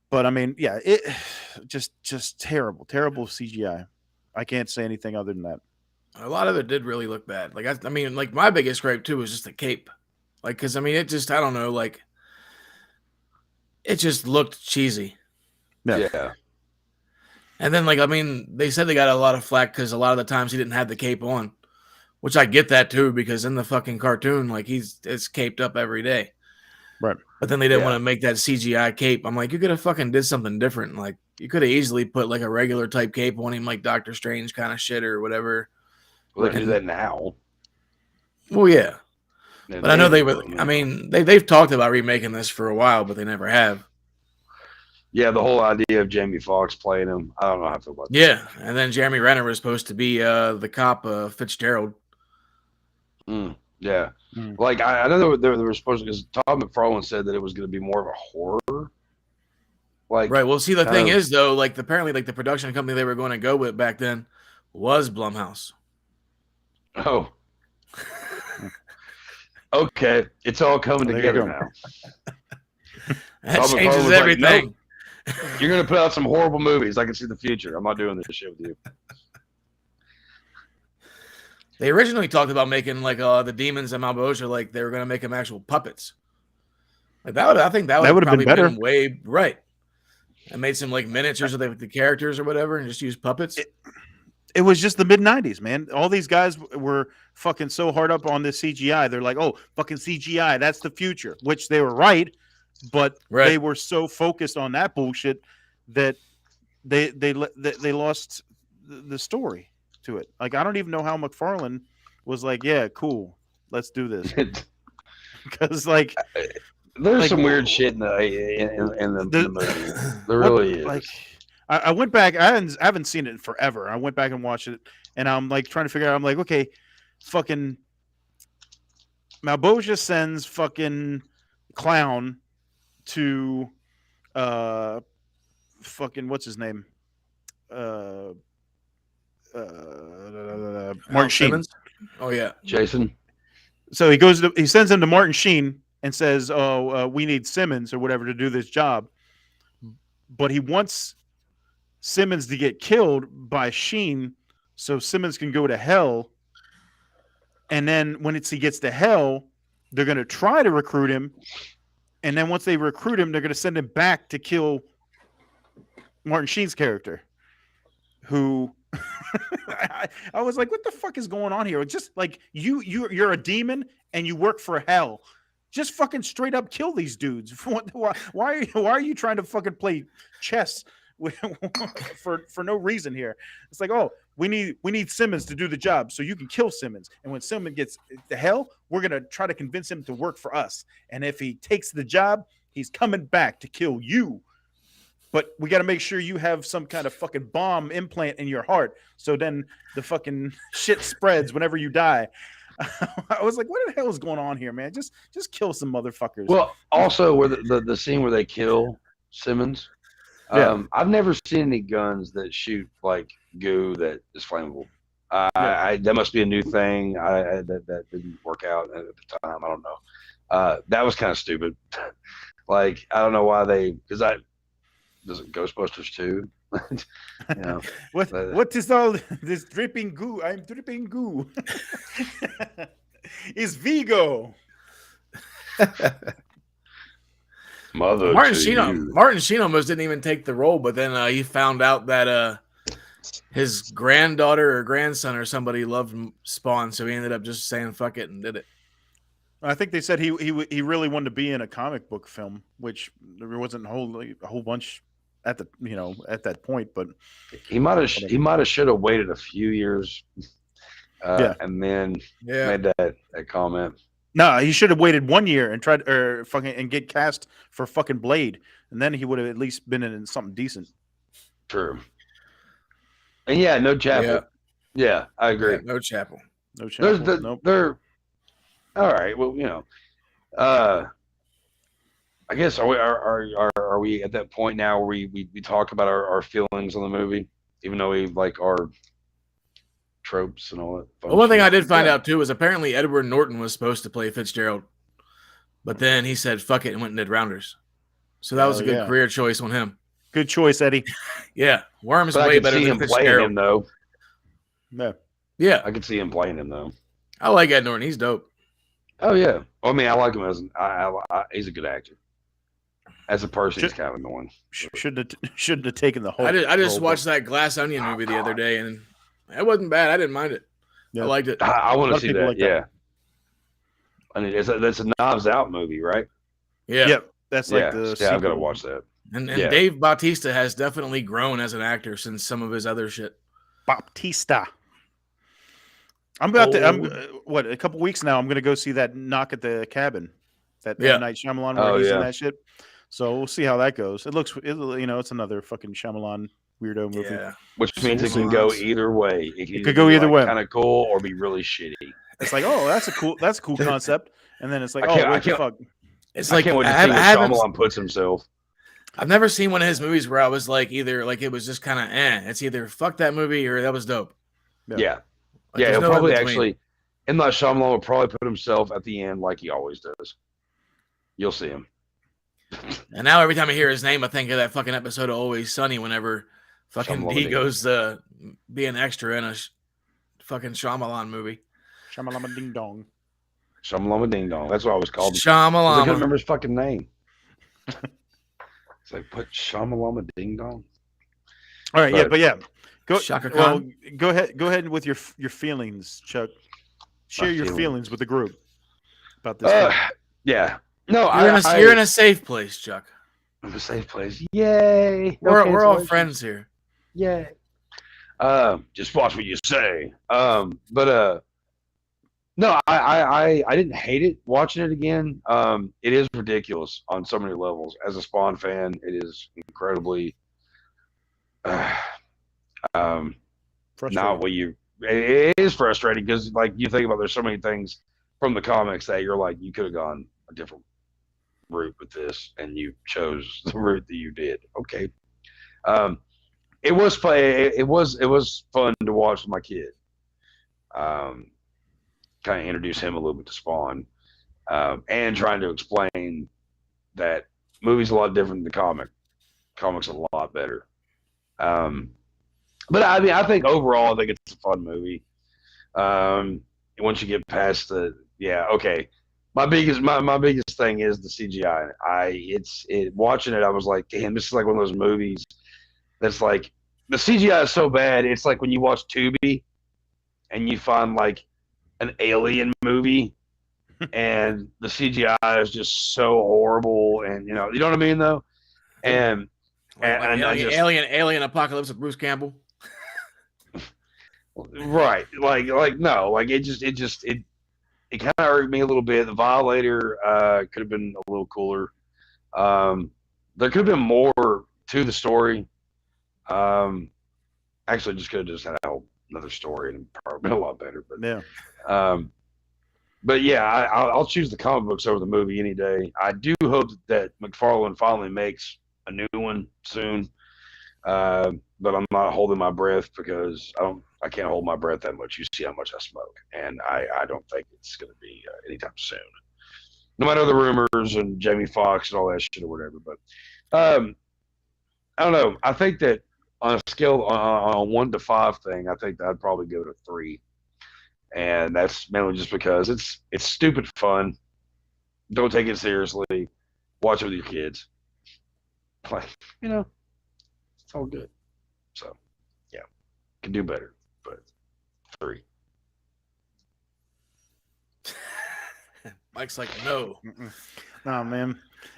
Speaker 4: But I mean, yeah, it just terrible CGI. I can't say anything other than that.
Speaker 1: A lot of it did really look bad. Like I mean, like my biggest gripe too was just the cape. Like, because I mean, it just, I don't know, like it just looked cheesy.
Speaker 5: Yeah.
Speaker 1: And then, like, I mean, they said they got a lot of flack because a lot of the times he didn't have the cape on, which I get that too, because in the fucking cartoon, like it's caped up every day.
Speaker 4: Right.
Speaker 1: But then they didn't want to make that CGI cape. I'm like, you could have fucking did something different. Like, you could have easily put like a regular type cape on him, like Doctor Strange kind of shit or whatever.
Speaker 5: Well, they do that now.
Speaker 1: Well, yeah. But I know they were. I mean, they've talked about remaking this for a while, but they never have.
Speaker 5: Yeah, the whole idea of Jamie Foxx playing him, I don't know how to feel about that.
Speaker 1: Yeah, and then Jeremy Renner was supposed to be the cop, Fitzgerald.
Speaker 5: Yeah, like I know they were supposed to, because Todd McFarlane said that it was going to be more of a horror. Like,
Speaker 1: right. Well, see, the thing is though, like apparently, like the production company they were going to go with back then was Blumhouse.
Speaker 5: Oh. Okay, it's all coming together now.
Speaker 1: That changes everything.
Speaker 5: Like, nope. You're going to put out some horrible movies. I can see the future. I'm not doing this shit with you.
Speaker 1: They originally talked about making like the demons and Malboja, like they were going to make them actual puppets. Like that I think that would have been better. Way right. And made some like miniatures of the characters or whatever, and just use puppets.
Speaker 4: It was just the mid-90s, man. All these guys were fucking so hard up on this CGI. They're like, oh, fucking CGI, that's the future, which they were right, but they were so focused on that bullshit that they lost the story to it. Like, I don't even know how McFarlane was like, yeah, cool, let's do this. Because, like...
Speaker 5: There's some weird shit in the movie. There really is.
Speaker 4: Like... I went back. I haven't seen it in forever. I went back and watched it, and I'm like trying to figure out. I'm like, okay, fucking Malboja sends fucking Clown to fucking what's his name? Martin Sheen.
Speaker 1: Oh yeah,
Speaker 5: Jason.
Speaker 4: So he sends him to Martin Sheen and says, "Oh, we need Simmons or whatever to do this job," but he wants Simmons to get killed by Sheen so Simmons can go to hell. And then when he gets to hell, they're going to try to recruit him. And then once they recruit him, they're going to send him back to kill Martin Sheen's character, who I was like, what the fuck is going on here? Just like you're a demon and you work for hell. Just fucking straight up kill these dudes. Why are you trying to fucking play chess for no reason here. It's like, oh, we need Simmons to do the job so you can kill Simmons. And when Simmons gets the hell, we're gonna try to convince him to work for us. And if he takes the job, he's coming back to kill you. But we got to make sure you have some kind of fucking bomb implant in your heart. So then the fucking shit spreads whenever you die. I was like, what the hell is going on here, man? Just kill some motherfuckers.
Speaker 5: Well, also where the scene where they kill Simmons. I've never seen any guns that shoot like goo that is flammable. That must be a new thing. That didn't work out at the time. I don't know. That was kind of stupid. Like, I don't know why does it Ghostbusters 2? You know,
Speaker 4: what is all this dripping goo? I'm dripping goo. It's Vigo.
Speaker 5: Mother
Speaker 1: Martin Sheen almost didn't even take the role, but then he found out that his granddaughter or grandson or somebody loved Spawn, so he ended up just saying fuck it and did it.
Speaker 4: I think they said he really wanted to be in a comic book film, which there wasn't a whole bunch at that point, but
Speaker 5: he might have should have waited a few years, and then made that comment.
Speaker 4: No, he should have waited 1 year and tried and get cast for fucking Blade, and then he would have at least been in something decent.
Speaker 5: True. And no Chapel. Yeah, I agree.
Speaker 1: Yeah, no Chapel.
Speaker 4: No Chapel.
Speaker 5: Nope. They're all right. Well, I guess are we at that point now where we talk about our feelings on the movie, even though we like our tropes and all that.
Speaker 1: Well, one thing I did find out too was apparently Edward Norton was supposed to play Fitzgerald, but then he said fuck it and went and did Rounders. So that was a good career choice on him.
Speaker 4: Good choice, Eddie.
Speaker 1: Yeah, Worm's way better than Fitzgerald.
Speaker 5: Him, though.
Speaker 1: Yeah,
Speaker 5: I could see him playing him though.
Speaker 1: I like Ed Norton. He's dope.
Speaker 5: Oh yeah. I mean, I like him as he's a good actor. As a person, he's kind of annoying.
Speaker 4: Shouldn't have taken the whole.
Speaker 1: I just watched that Glass Onion movie the other day, and it wasn't bad. I didn't mind it. I liked it.
Speaker 5: I want to see that. Like I mean, that's a Knives Out movie, right?
Speaker 1: Yeah.
Speaker 4: Yep. That's like the.
Speaker 5: Yeah, I've got to watch that.
Speaker 1: And Dave Bautista has definitely grown as an actor since some of his other shit.
Speaker 4: Bautista. I'm about to. A couple weeks now. I'm going to go see that Knock at the Cabin. That M. Night Shyamalan where he's in that shit. So we'll see how that goes. It's another fucking Shyamalan weirdo movie. Yeah.
Speaker 5: Which means it can go either way.
Speaker 4: It could go either way.
Speaker 5: Kind of cool or be really shitty.
Speaker 4: It's like, oh, that's a cool concept. And then it's like, what the fuck?
Speaker 1: It's like
Speaker 5: Shyamalan puts himself.
Speaker 1: I've never seen one of his movies where I was like either like it was just kind of It's either fuck that movie or that was dope.
Speaker 5: Yeah. He'll probably actually M. Night Shyamalan will probably put himself at the end like he always does. You'll see him.
Speaker 1: And now every time I hear his name, I think of that fucking episode of Always Sunny whenever fucking he goes to be an extra in a fucking Shyamalan movie.
Speaker 4: Shyamalama Ding Dong.
Speaker 5: Shyamalama Ding Dong. That's what I was called.
Speaker 1: Shyamalama.
Speaker 5: I can't remember his fucking name. It's like, put Shyamalama Ding Dong.
Speaker 4: All right, Go ahead with your feelings, Chuck. Share your feelings with the group about this.
Speaker 5: Yeah. No,
Speaker 1: you're in a safe place, Chuck.
Speaker 5: I'm in a safe place. Yay!
Speaker 1: We're all friends here.
Speaker 5: Yay! Just watch what you say. No, I didn't hate it watching it again. It is ridiculous on so many levels. As a Spawn fan, it is incredibly not what you. It is frustrating because, like, you think about there's so many things from the comics that you're like, you could have gone a different route with this, and you chose the route that you did. Okay, it was fun. It was fun to watch with my kid. Kind of introduce him a little bit to Spawn, and trying to explain that movie's a lot different than the comic. Comics a lot better. But I mean, I think overall, I think it's a fun movie. Once you get past my biggest thing is the CGI. Watching it, I was like, damn, this is like one of those movies that's like the CGI is so bad. It's like when you watch Tubi and you find like an alien movie and the CGI is just so horrible, and you know what I mean though. And
Speaker 1: Alien Apocalypse with Bruce Campbell.
Speaker 5: Right, like no, like it kind of hurt me a little bit. The Violator could have been a little cooler. There could have been more to the story. Actually, just could have just had another story and probably been a lot better. But
Speaker 4: yeah,
Speaker 5: but yeah, I'll choose the comic books over the movie any day. I do hope that McFarlane finally makes a new one soon. But I'm not holding my breath because I can't hold my breath that much. You see how much I smoke, and I don't think it's going to be anytime soon. No matter the rumors and Jamie Foxx and all that shit or whatever. But I don't know. I think that on a scale on a 1 to 5 thing, I think that I'd probably go to 3, and that's mainly just because it's stupid fun. Don't take it seriously. Watch it with your kids. Like, it's all good. So, yeah, can do better, but 3.
Speaker 1: Mike's like, no.
Speaker 4: No, man.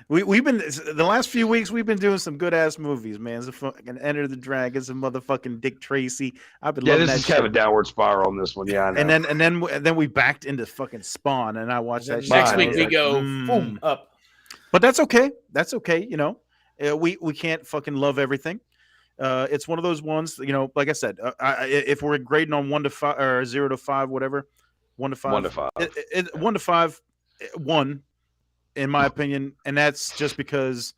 Speaker 4: We've been the last few weeks. We've been doing some good ass movies, man. It's a fucking Enter the Dragon, some motherfucking Dick Tracy. I've been loving that.
Speaker 5: This is kind of a downward spiral on this one. Yeah, I know.
Speaker 4: And then we backed into fucking Spawn, and I watched that.
Speaker 1: Next week we go boom up.
Speaker 4: But that's okay. That's okay. We can't fucking love everything. It's one of those ones. Like I said, if we're grading on 1 to 5 or 0 to 5, whatever, 1 to 5,
Speaker 5: 1 to 5,
Speaker 4: 1 to 5, 1. In my opinion, and that's just because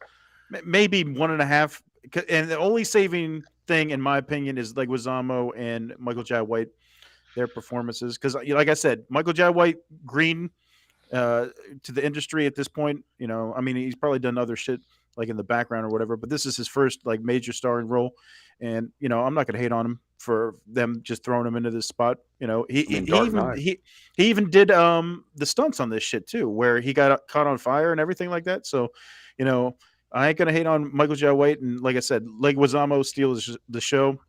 Speaker 4: maybe 1.5. And the only saving thing, in my opinion, is Leguizamo and Michael Jai White, their performances. Because, like I said, Michael Jai White, green to the industry at this point. I mean, he's probably done other shit like in the background or whatever, but this is his first major starring role. And I'm not gonna hate on him for them just throwing him into this spot. He even did the stunts on this shit too, where he got caught on fire and everything like that. So, I ain't gonna hate on Michael Jai White, and like I said, Leguizamo steals the show.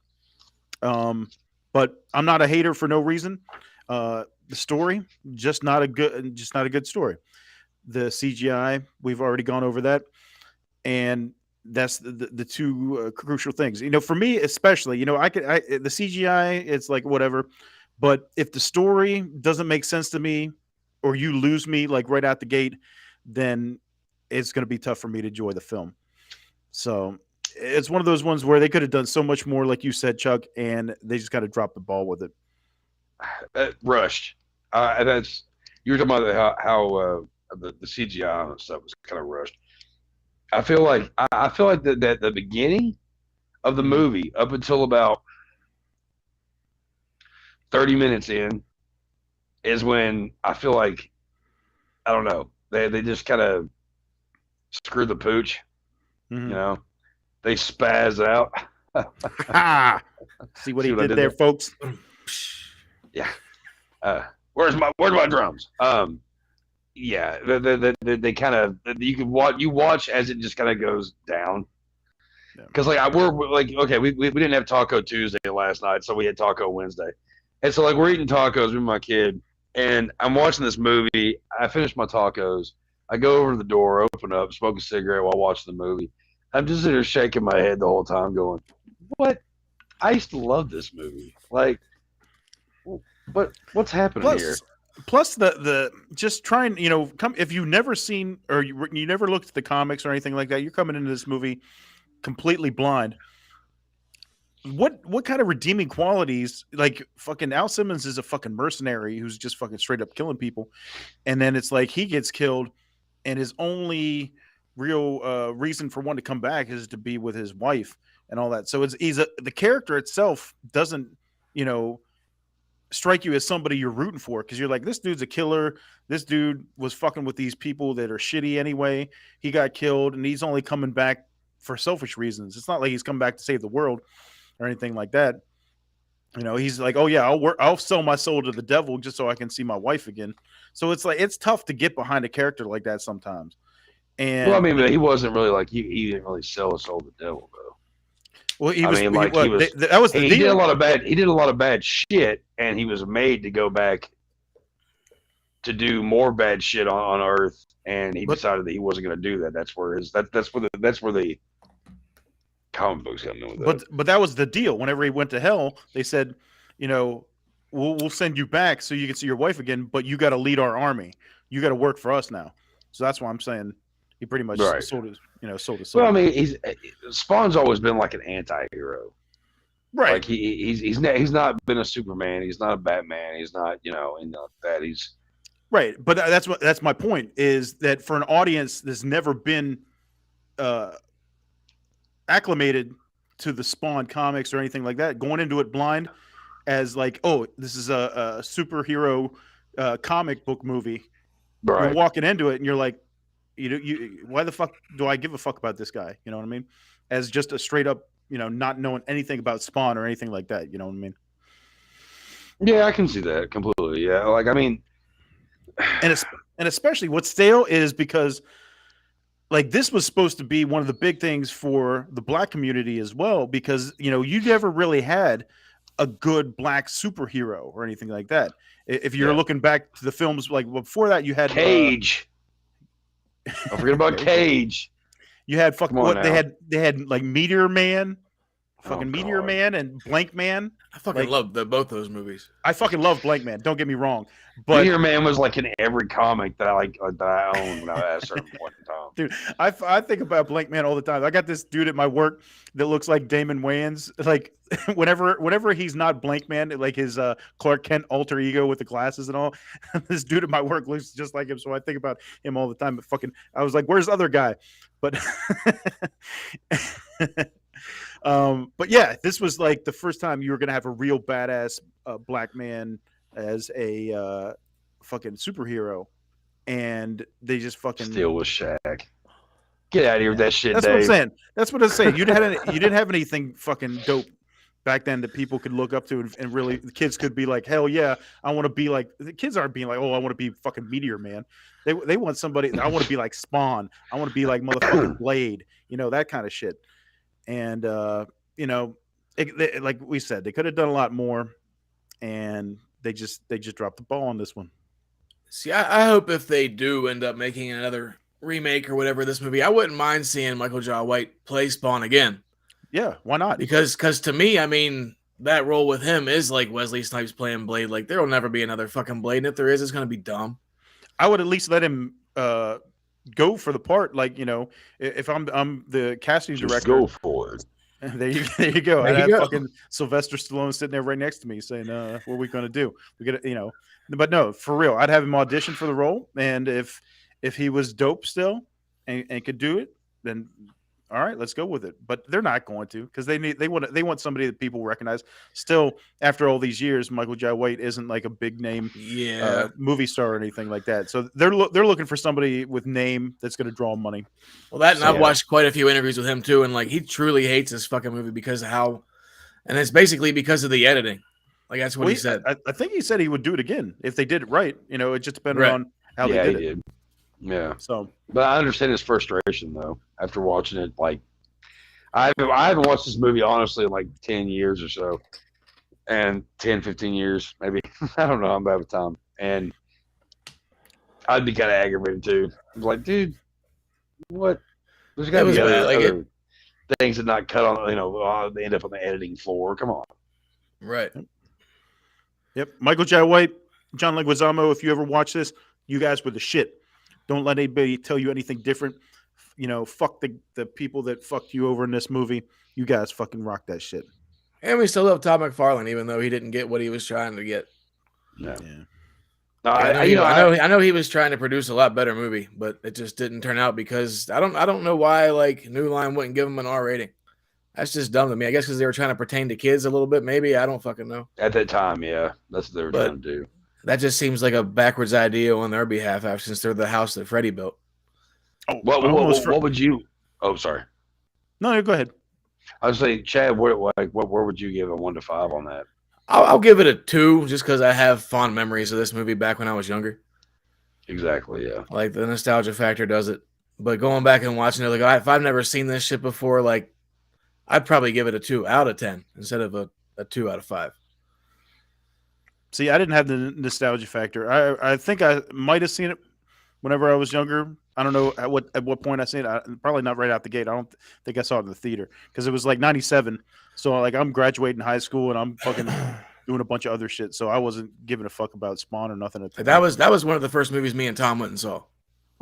Speaker 4: But I'm not a hater for no reason. The story just not a good story. The CGI, we've already gone over that, and that's the two crucial things. For me especially, the CGI, it's like whatever, but if the story doesn't make sense to me, or you lose me like right out the gate, then it's going to be tough for me to enjoy the film. So it's one of those ones where they could have done so much more, like you said, Chuck, and they just got to drop the ball with it.
Speaker 5: Rushed. That's you were talking about how the CGI and stuff was kind of rushed. I feel like that the beginning of the movie up until about 30 minutes in is when I feel like, I don't know, they just kind of screw the pooch.
Speaker 4: Mm-hmm.
Speaker 5: They spaz out.
Speaker 4: See what he did there, folks.
Speaker 5: Yeah. Where's my drums? Yeah, they kind of, you watch as it just kind of goes down. Because we're okay, we didn't have Taco Tuesday last night, so we had Taco Wednesday, and so we're eating tacos with my kid, and I'm watching this movie. I finish my tacos, I go over to the door, open up, smoke a cigarette while watching the movie. I'm just sitting there shaking my head the whole time, going, "What? I used to love this movie. What's happening here?"
Speaker 4: Plus the just trying, come if you've never seen or you never looked at the comics or anything like that, you're coming into this movie completely blind. What kind of redeeming qualities? Like fucking Al Simmons is a fucking mercenary who's just fucking straight up killing people, and then it's like he gets killed, and his only real reason for wanting to come back is to be with his wife and all that. So the character itself doesn't strike you as somebody you're rooting for, because you're like, this dude's a killer. This dude was fucking with these people that are shitty anyway. He got killed, and he's only coming back for selfish reasons. It's not like he's come back to save the world or anything like that. He's like, oh yeah, I'll sell my soul to the devil just so I can see my wife again. So it's like, it's tough to get behind a character like that sometimes. And
Speaker 5: well, I mean, but he wasn't really he didn't really sell his soul to the devil though.
Speaker 4: Well, he did
Speaker 5: a lot of bad shit, and he was made to go back to do more bad shit on Earth, and he decided that he wasn't going to do that. That's where the comic books got nothing with that.
Speaker 4: But that was the deal. Whenever he went to hell, they said, you know, we'll send you back so you can see your wife again, but you got to lead our army. You got to work for us now. So that's why I'm saying he pretty much sold his soul.
Speaker 5: Well, I mean, Spawn's always been like an anti-hero.
Speaker 4: Right.
Speaker 5: Like he's not been a Superman. He's not a Batman. He's not, that he's
Speaker 4: right. But that's my point, is that for an audience that's never been acclimated to the Spawn comics or anything like that, going into it blind as like, oh, this is a superhero comic book movie.
Speaker 5: right.
Speaker 4: You're walking into it and you're like, why the fuck do I give a fuck about this guy? You know what I mean? As just a straight up, not knowing anything about Spawn or anything like that. You know what I mean?
Speaker 5: Yeah, I can see that completely. Yeah, like I mean,
Speaker 4: and especially what's stale is because, like, this was supposed to be one of the big things for the Black community as well, because you never really had a good Black superhero or anything like that. If you're looking back to the films, like before that, you had
Speaker 5: Cage. Don't forget about Cage.
Speaker 4: You had they had like Meteor Man, Meteor Man and Blank Man.
Speaker 1: I fucking love both those movies.
Speaker 4: I fucking love Blank Man. Don't get me wrong, but
Speaker 5: Meteor Man was like in every comic that I owned when I was at a certain point in time.
Speaker 4: Dude, I think about Blank Man all the time. I got this dude at my work that looks like Damon Wayans. Like whenever he's not Blank Man, like his Clark Kent alter ego with the glasses and all, this dude at my work looks just like him. So I think about him all the time. But I was like, where's the other guy? But but yeah, this was like the first time you were gonna have a real badass Black man as a fucking superhero, and they just fucking
Speaker 5: Still with Shaq. Get out of here with that shit.
Speaker 4: That's
Speaker 5: Dave.
Speaker 4: what I'm saying. That's what I'm saying. You didn't have anything fucking dope back then that people could look up to, and really the kids could be like, hell yeah, I want to be like. The kids aren't being like, oh, I want to be fucking Meteor Man. They want somebody. I want to be like Spawn. I want to be like motherfucking Blade. That kind of shit. And like we said, they could have done a lot more, and they just dropped the ball on this one.
Speaker 1: See, I hope if they do end up making another remake or whatever this movie, I wouldn't mind seeing Michael Jai White play Spawn again.
Speaker 4: Yeah, why not?
Speaker 1: Because to me, I mean, that role with him is like Wesley Snipes playing Blade. Like, there will never be another fucking Blade, and if there is, it's going to be dumb.
Speaker 4: I would at least let him go for the part. Like, if I'm the casting director,
Speaker 5: just go for it.
Speaker 4: There you go. I have fucking Sylvester Stallone sitting there right next to me saying, what are we going to do? We got to, but no, for real, I'd have him audition for the role. And if he was dope still and could do it, then all right, let's go with it. But they're not going to, because they want somebody that people recognize. Still, after all these years, Michael Jai White isn't like a big name movie star or anything like that. So they're looking for somebody with name that's going to draw money.
Speaker 1: Well, I've watched quite a few interviews with him too, and like he truly hates this fucking movie because of how, and it's basically because of the editing. Like that's what he said.
Speaker 4: I think he said he would do it again if they did it right. It just depended on how they did it.
Speaker 5: Yeah.
Speaker 4: So,
Speaker 5: but I understand his frustration though after watching it. Like, I haven't watched this movie honestly in like 10 years or so, and 10, 15 years maybe. I don't know. I'm bad with time, and I'd be kind of aggravated too. I'm like, dude, what? There's got to be other things that not cut on. They end up on the editing floor. Come on.
Speaker 1: Right.
Speaker 4: Yep. Michael Jai White, John Leguizamo. If you ever watch this, you guys were the shit. Don't let anybody tell you anything different. Fuck the people that fucked you over in this movie. You guys fucking rock that shit.
Speaker 1: And we still love Todd McFarlane, even though he didn't get what he was trying to get.
Speaker 5: No.
Speaker 4: Yeah.
Speaker 5: No,
Speaker 1: I know he was trying to produce a lot better movie, but it just didn't turn out because I don't know why like New Line wouldn't give him an R rating. That's just dumb to me. I guess because they were trying to pertain to kids a little bit. Maybe I don't fucking know.
Speaker 5: At that time, yeah, that's what they were trying to do.
Speaker 1: That just seems like a backwards idea on their behalf, since they're the house that Freddie built.
Speaker 5: Oh, what would you? Oh, sorry.
Speaker 4: No, go ahead.
Speaker 5: I was saying, Chad, where would you give a 1 to 5 on that?
Speaker 1: I'll give it a 2, just because I have fond memories of this movie back when I was younger.
Speaker 5: Exactly, yeah.
Speaker 1: Like the nostalgia factor does it. But going back and watching it, like if I've never seen this shit before, like I'd probably give it a 2 out of 10 instead of a 2 out of 5.
Speaker 4: See, I didn't have the nostalgia factor. I think I might have seen it whenever I was younger. I don't know at what point I seen it. Probably not right out the gate. I don't think I saw it in the theater because it was like 97. So like I'm graduating high school and I'm fucking doing a bunch of other shit. So I wasn't giving a fuck about Spawn or nothing.
Speaker 1: That was one of the first movies me and Tom went and saw.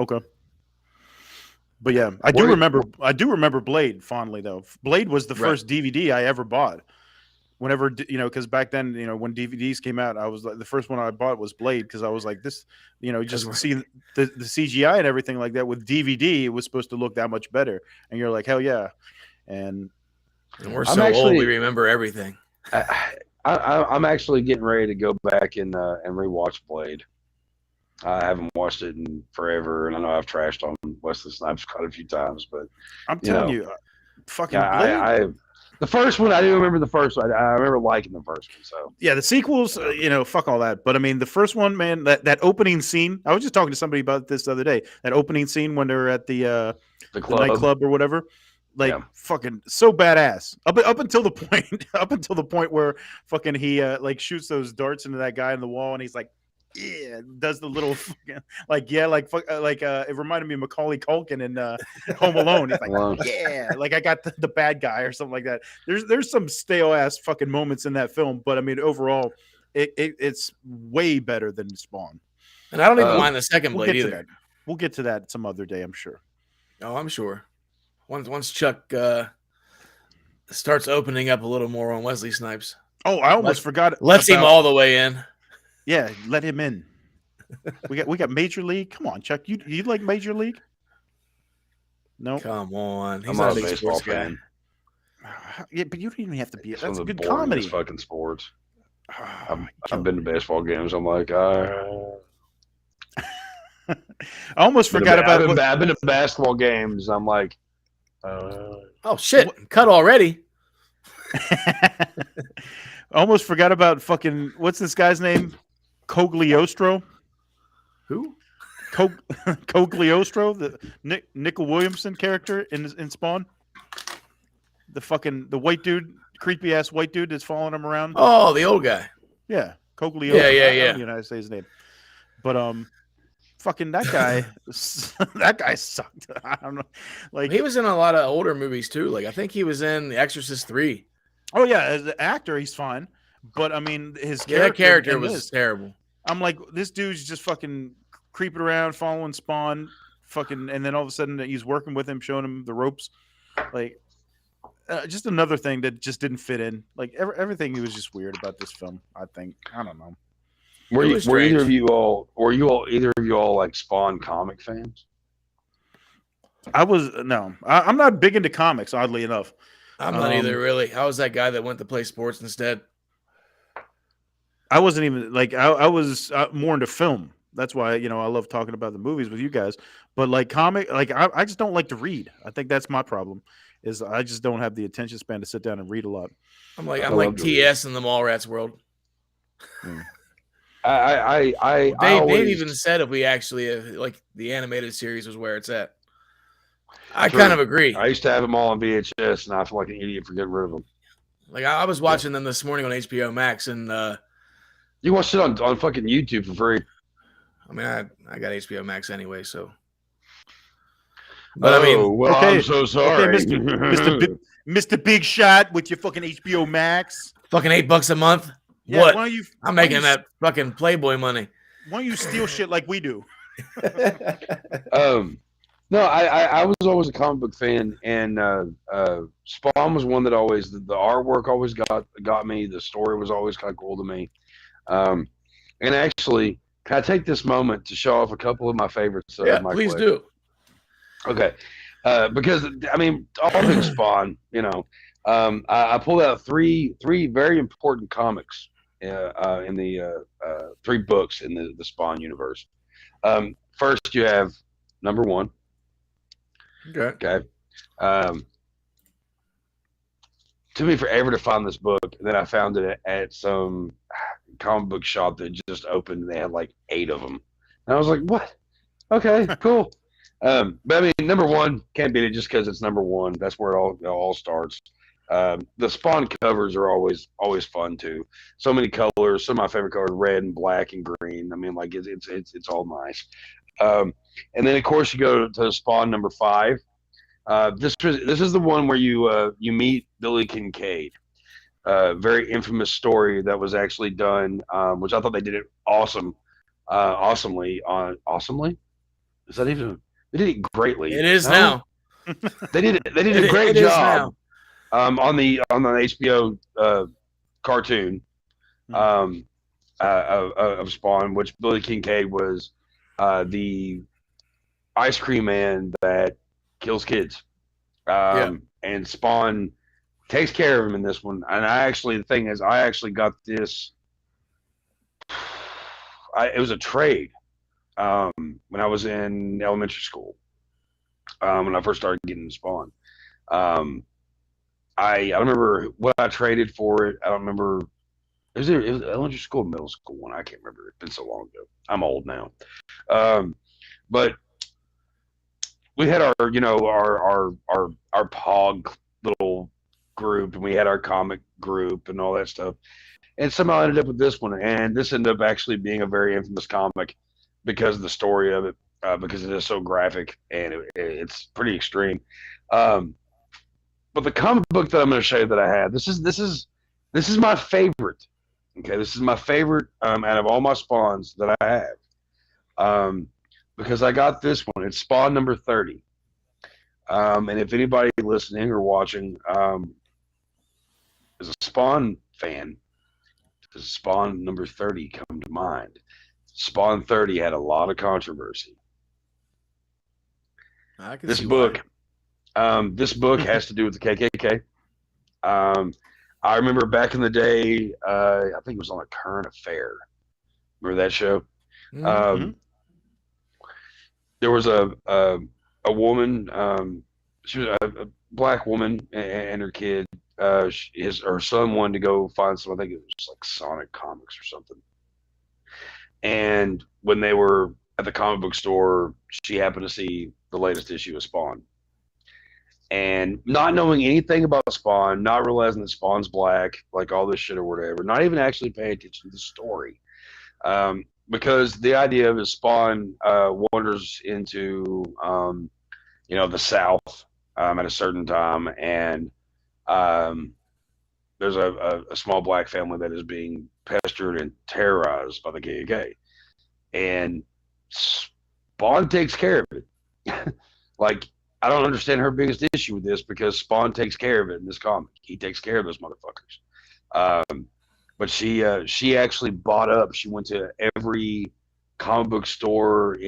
Speaker 4: Okay. But yeah, I do remember Blade fondly though. Blade was the first DVD I ever bought. Whenever, because back then, when DVDs came out, I was like, the first one I bought was Blade because I was like, this, just see the CGI and everything like that with DVD, it was supposed to look that much better. And you're like, hell yeah. And
Speaker 1: we're so old, we remember everything.
Speaker 5: I'm actually getting ready to go back and rewatch Blade. I haven't watched it in forever, and I know I've trashed on Wesley Snipes quite a few times, but
Speaker 4: I'm telling you, fucking Blade.
Speaker 5: The first one, I do remember the first one. I remember liking the first one. So
Speaker 4: yeah, the sequels, fuck all that. But I mean, the first one, man, that opening scene. I was just talking to somebody about this the other day. That opening scene when they're at the nightclub or whatever, fucking so badass. Up until the point where fucking he shoots those darts into that guy in the wall, and he's like, yeah, does the little fucking it reminded me of Macaulay Culkin in Home Alone. He's like, yeah, like I got the bad guy or something like that. There's some stale ass fucking moments in that film, but I mean overall, it's way better than Spawn.
Speaker 1: And I don't even mind the second Blade either.
Speaker 4: We'll get to that some other day, I'm sure.
Speaker 1: Oh, I'm sure. Once Chuck starts opening up a little more on Wesley Snipes.
Speaker 4: Oh, I almost forgot.
Speaker 1: Let's him all the way in.
Speaker 4: Yeah, let him in. We got Major League. Come on, Chuck. You like Major League? No.
Speaker 1: Come on.
Speaker 5: He's not a baseball fan.
Speaker 4: Yeah, but you don't even have to be. That's a good
Speaker 5: comedy. Fucking sports. I've been to baseball games. I'm like, I
Speaker 4: almost forgot about.
Speaker 5: I've been to basketball games. I'm like,
Speaker 1: oh shit! Cut already.
Speaker 4: Almost forgot about fucking what's this guy's name? Cogliostro.
Speaker 1: Who?
Speaker 4: Cogliostro, the Nickel Williamson character in Spawn. The white dude, creepy ass white dude that's following him around.
Speaker 1: Oh, the old guy.
Speaker 4: Yeah, Cogliostro.
Speaker 1: Yeah.
Speaker 4: I don't know how to say his name, but fucking that guy. That guy sucked. I don't know. Like
Speaker 1: he was in a lot of older movies too. Like I think he was in The Exorcist 3.
Speaker 4: Oh yeah, as an actor, he's fine, but I mean,
Speaker 1: that character was terrible.
Speaker 4: I'm like, this dude's just fucking creeping around, following Spawn, fucking, and then all of a sudden he's working with him, showing him the ropes, like, just another thing that just didn't fit in. Like everything was just weird about this film. I think I don't know.
Speaker 5: Were either of you all like Spawn comic fans?
Speaker 4: I'm not big into comics, oddly enough.
Speaker 1: I'm not either, really. I was that guy that went to play sports instead.
Speaker 4: I wasn't even like I was more into film. That's why I love talking about the movies with you guys. But like comic, like I just don't like to read. I think that's my problem. Is I just don't have the attention span to sit down and read a lot.
Speaker 1: I'm like TS in the Mallrats world. Dave even said if we actually like the animated series was where it's at. I kind of agree.
Speaker 5: I used to have them all on VHS, and I feel like an idiot for getting rid of them.
Speaker 1: Like I was watching them this morning on HBO Max, and
Speaker 5: you watched it on fucking YouTube for free.
Speaker 1: I mean, I got HBO Max anyway, so. But I mean,
Speaker 5: well, okay. I'm so sorry,
Speaker 4: okay, Mr. Big Shot with your fucking HBO Max.
Speaker 1: Fucking $8 a month.
Speaker 4: Yeah,
Speaker 1: what? I'm making that fucking Playboy money.
Speaker 4: Why don't you steal shit like we do?
Speaker 5: No, I was always a comic book fan, and Spawn was one that always the artwork always got me. The story was always kind of cool to me. And actually, can I take this moment to show off a couple of my favorites?
Speaker 1: Yeah, please do.
Speaker 5: Okay, because I mean, all things Spawn. I pulled out three very important comics in the 3 books in the Spawn universe. First, you have number 1. Okay. Took me forever to find this book, and then I found it at some comic book shop that just opened, and they had like 8 of them. And I was like, "What? Okay, cool." But I mean, number 1 can't beat it just because it's number 1. That's where it all starts. The Spawn covers are always fun too. So many colors. Some of my favorite colors: red and black and green. I mean, like it's all nice. And then of course you go to Spawn number 5. This is the one where you meet Billy Kincaid. Very infamous story that was actually done, which I thought they did it awesomely. Is that even? They did it greatly.
Speaker 1: It is now.
Speaker 5: They did a great job on the HBO cartoon of Spawn, which Billy Kincaid was the ice cream man that kills kids. And Spawn takes care of him in this one. And the thing is, I actually got this. It was a trade when I was in elementary school. When I first started getting Spawn. I remember what I traded for it. I don't remember. It was elementary school, middle school one. I can't remember. It's been so long ago. I'm old now. But we had our POG little group, and we had our comic group and all that stuff. And somehow I ended up with this one, and this ended up actually being a very infamous comic because of the story of it, because it is so graphic and it's pretty extreme. But the comic book that I'm going to show you that I had, this is my favorite. Okay, this is my favorite out of all my Spawns that I have, because I got this one. It's Spawn number 30. And if anybody listening or watching is a Spawn fan, does Spawn number 30 come to mind? Spawn 30 had a lot of controversy. This book has to do with the KKK. I remember back in the day, I think it was on a Current Affair. Remember that show?
Speaker 1: Mm-hmm.
Speaker 5: There was a woman. She was a black woman and her kid. Her son wanted to go find some. I think it was like Sonic Comics or something. And when they were at the comic book store, she happened to see the latest issue of Spawn. And not knowing anything about Spawn, not realizing that Spawn's black, like all this shit or whatever, not even actually paying attention to the story. Because the idea of Spawn wanders into, the South at a certain time, and there's a small black family that is being pestered and terrorized by the KKK. And Spawn takes care of it. Like, I don't understand her biggest issue with this, because Spawn takes care of it in this comic. He takes care of those motherfuckers. But she actually bought up. She went to every comic book store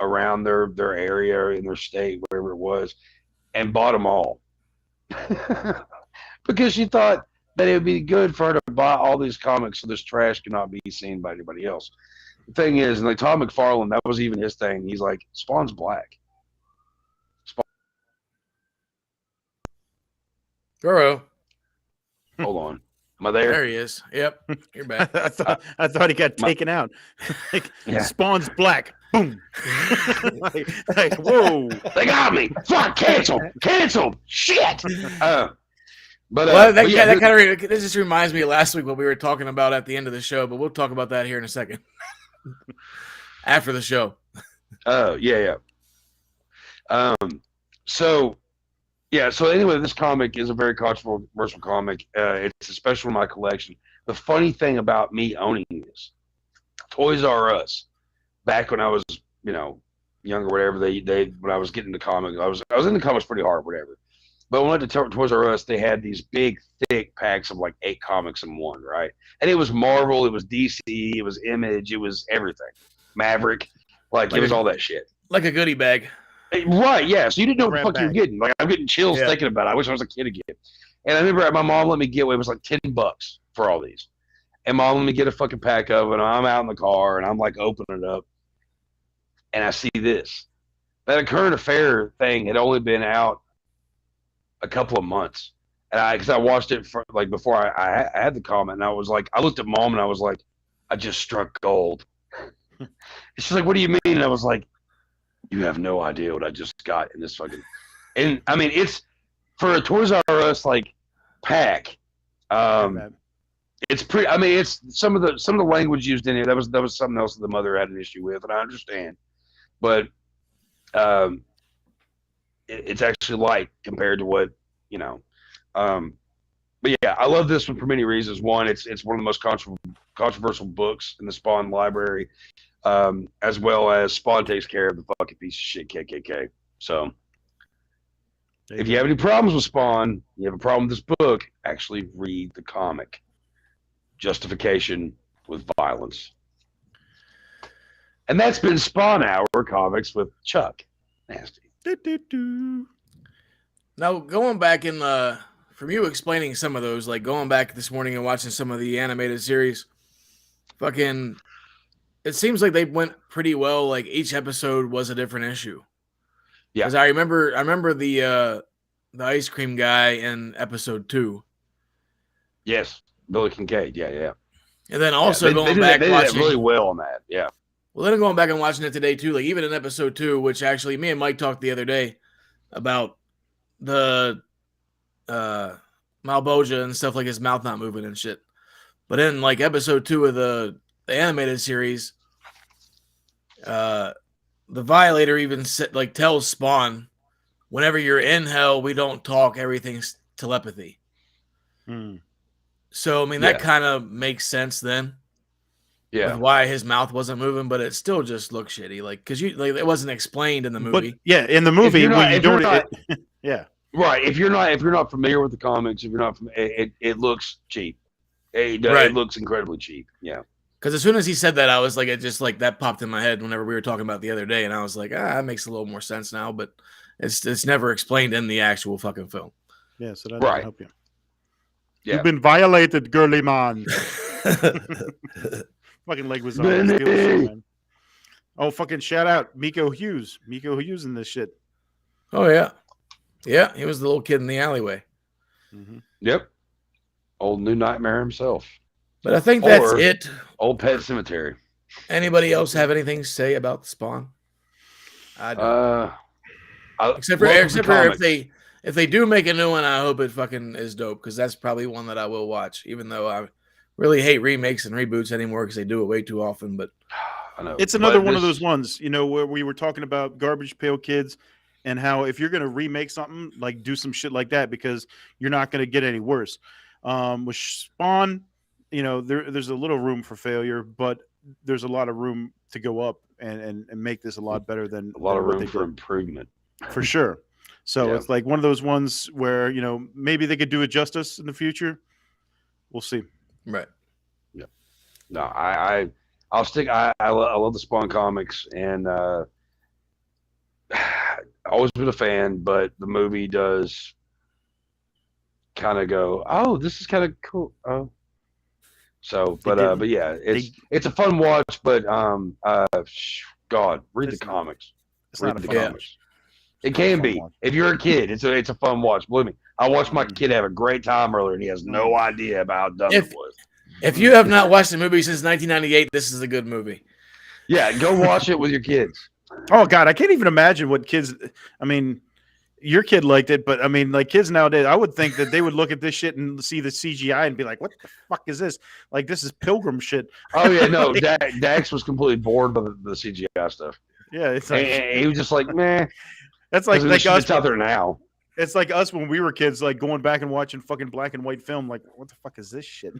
Speaker 5: around their area, in their state, wherever it was, and bought them all. Because she thought that it would be good for her to buy all these comics so this trash cannot be seen by anybody else. The thing is, and like Todd McFarlane, that was even his thing. He's like, Spawn's black.
Speaker 1: Goro.
Speaker 5: Hold on. Am I there?
Speaker 1: There he is. Yep. You're back.
Speaker 4: I thought he got taken out. Spawn's black. Boom. like, whoa.
Speaker 5: They got me. Fuck, cancel. Shit.
Speaker 1: This just reminds me of last week what we were talking about at the end of the show, but we'll talk about that here in a second. After the show.
Speaker 5: Oh, yeah. So anyway, this comic is a very controversial comic. It's a special in my collection. The funny thing about me owning this, Toys R Us, back when I was, younger, whatever, when I was getting into comics, I was into comics pretty hard, whatever. But when I went to Toys R Us, they had these big, thick packs of like 8 comics in one, right? And it was Marvel, it was DC, it was Image, it was everything. Maverick, like it was all that shit.
Speaker 1: Like a goodie bag.
Speaker 5: Right, yeah. So you didn't know what the fuck you were getting. Like, I'm getting chills thinking about it. I wish I was a kid again. And I remember my mom let me get away. It was like $10 for all these. And mom let me get a fucking pack of it. And I'm out in the car and I'm like opening it up. And I see this. That Current Affair thing had only been out a couple of months. And because I watched it before I had the comment. And I was like, I looked at mom and I was like, I just struck gold. And she's like, what do you mean? And I was like, you have no idea what I just got in this fucking. And I mean, it's for a Toys R Us like pack. It's pretty. I mean, it's some of the language used in it. That was something else that the mother had an issue with, and I understand. but it's actually light compared to what But yeah, I love this one for many reasons. One, it's one of the most controversial books in the Spawn library, as well as Spawn takes care of the fucking piece of shit KKK. So if you have any problems with Spawn, you have a problem with this book, actually read the comic. Justification with violence. And that's been Spawn Hour Comics with Chuck Nasty.
Speaker 1: Now, going back in from you explaining some of those, like going back this morning and watching some of the animated series, fucking, it seems like they went pretty well. Like each episode was a different issue. Yeah, because I remember the ice cream guy in episode 2.
Speaker 5: Yes, Billy Kincaid. Yeah.
Speaker 1: And then also going back
Speaker 5: they
Speaker 1: watching
Speaker 5: did really well on that. Yeah.
Speaker 1: Well, then going back and watching it today too, like even in episode 2, which actually me and Mike talked the other day about the Malboja and stuff, like his mouth not moving and shit. But in like episode 2 of the animated series, the Violator even tells Spawn, whenever you're in hell, we don't talk, everything's telepathy. So I mean that kind of makes sense then. Yeah, why his mouth wasn't moving, but it still just looked shitty. Like because it wasn't explained in the movie.
Speaker 4: But yeah, in the movie,
Speaker 5: yeah, right. If you're not familiar with the comics, if you're not, it looks cheap. It looks incredibly cheap. Yeah.
Speaker 1: Because as soon as he said that, I was like, it just like that popped in my head whenever we were talking about it the other day, and I was like, that makes a little more sense now. But it's never explained in the actual fucking film.
Speaker 4: Yeah, so that doesn't help you.
Speaker 5: Yeah.
Speaker 4: You've been violated, girly man. Fucking leg was on. Man. Oh, fucking shout out Miko Hughes. Miko Hughes in this shit.
Speaker 1: Oh, yeah. Yeah, he was the little kid in the alleyway.
Speaker 5: Mm-hmm. Yep. Old New Nightmare himself.
Speaker 1: But I think that's it.
Speaker 5: Old Pet Cemetery.
Speaker 1: Anybody else have anything to say about the Spawn? I don't. Except for if they do make a new one, I hope it fucking is dope, because that's probably one that I will watch, even though I really hate remakes and reboots anymore because they do it way too often. But
Speaker 5: I know
Speaker 4: it's another one of those ones, where we were talking about Garbage Pail Kids and how if you're going to remake something, like do some shit like that, because you're not going to get any worse. With Spawn, there's a little room for failure, but there's a lot of room to go up and make this a lot better than
Speaker 5: a lot of room for improvement.
Speaker 4: For sure. So it's like one of those ones where, maybe they could do it justice in the future. We'll see.
Speaker 1: Right.
Speaker 5: Yeah. No, I'll stick. I love the Spawn comics, and always been a fan, but the movie does kind of go, oh, this is kind of cool. Oh. So, but yeah, it's a fun watch, but God, read the comics. Read the comics. It can be. If you're a kid, it's a fun watch. Believe me. I watched my kid have a great time earlier, and he has no idea about how dumb it was.
Speaker 1: If you have not watched the movie since 1998, this is a good movie.
Speaker 5: Yeah, go watch it with your kids.
Speaker 4: Oh, God, I can't even imagine what kids – I mean, your kid liked it, but, I mean, like kids nowadays, I would think that they would look at this shit and see the CGI and be like, what the fuck is this? Like, this is Pilgrim shit.
Speaker 5: Oh, yeah, no, Dax was completely bored by the CGI stuff.
Speaker 4: Yeah, it's like –
Speaker 5: he was just like, meh.
Speaker 4: That's like us.
Speaker 5: It's out there now.
Speaker 4: It's like us when we were kids, like going back and watching fucking black and white film. Like, what the fuck is this shit?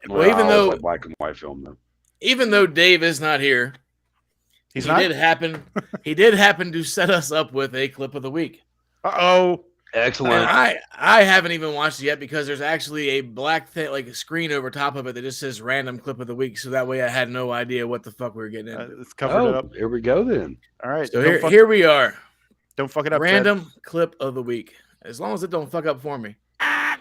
Speaker 1: Well, even though
Speaker 5: like black and white film, though.
Speaker 1: Even though Dave is not here, he did happen to set us up with a clip of the week.
Speaker 4: Uh-oh.
Speaker 5: Excellent.
Speaker 1: And I haven't even watched it yet because there's actually a black thing, like a screen over top of it that just says random clip of the week. So that way I had no idea what the fuck we were getting into.
Speaker 4: It's covered it up.
Speaker 5: Here we go then.
Speaker 4: All right.
Speaker 1: So here we are.
Speaker 4: Don't fuck it up.
Speaker 1: Random clip of the week. As long as it don't fuck up for me.
Speaker 4: Nope.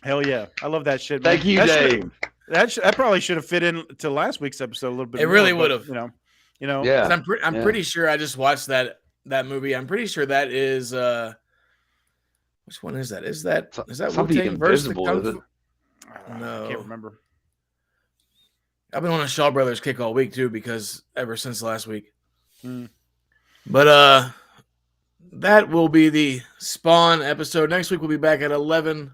Speaker 4: Hell yeah. I love that shit, man.
Speaker 5: Thank you, Dave.
Speaker 4: That probably should have fit into last week's episode a little bit.
Speaker 1: It really would have.
Speaker 4: Yeah.
Speaker 1: I'm pretty sure I just watched that movie. I'm pretty sure that is which one is that? Is that
Speaker 5: something
Speaker 1: Wu-Tang versus
Speaker 5: Invisible?
Speaker 1: the Kung
Speaker 5: Is it?
Speaker 1: Fu? No,
Speaker 4: I can't remember.
Speaker 1: I've been on a Shaw Brothers kick all week too, because ever since last week.
Speaker 4: Mm.
Speaker 1: But that will be the Spawn episode. Next week we'll be back at 11,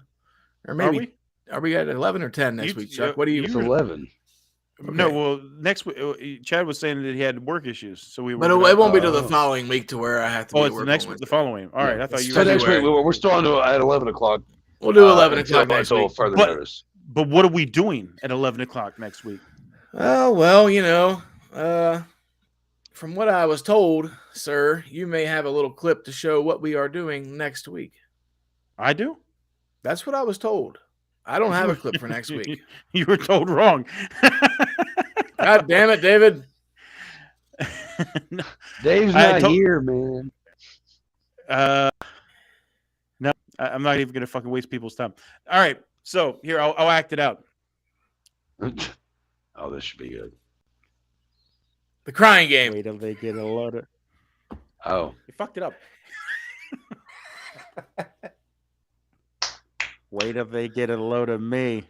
Speaker 1: or maybe are we at 11 or 10 next week, Chuck? What do you?
Speaker 5: It's 11.
Speaker 4: No, well, next week Chad was saying that he had work issues, so we.
Speaker 1: But it won't be till the following week to where I have to.
Speaker 4: Oh, it's the next week, the following. All right, I thought you.
Speaker 5: So
Speaker 4: were
Speaker 5: next week we're still on at 11 o'clock.
Speaker 1: We'll do 11 o'clock next week.
Speaker 5: Further notice.
Speaker 4: But what are we doing at 11 o'clock next week?
Speaker 1: Oh well, from what I was told, sir, you may have a little clip to show what we are doing next week.
Speaker 4: I do.
Speaker 1: That's what I was told. I don't have a clip for next week.
Speaker 4: You were told wrong.
Speaker 1: God damn it, David.
Speaker 4: No,
Speaker 5: Dave's not here, man.
Speaker 4: No, I'm not even gonna fucking waste people's time. All right, so here I'll act it out.
Speaker 5: Oh, this should be good.
Speaker 1: The crying game.
Speaker 4: Wait till they get a load of.
Speaker 5: Oh,
Speaker 4: You fucked it up. Wait till they get a load of me.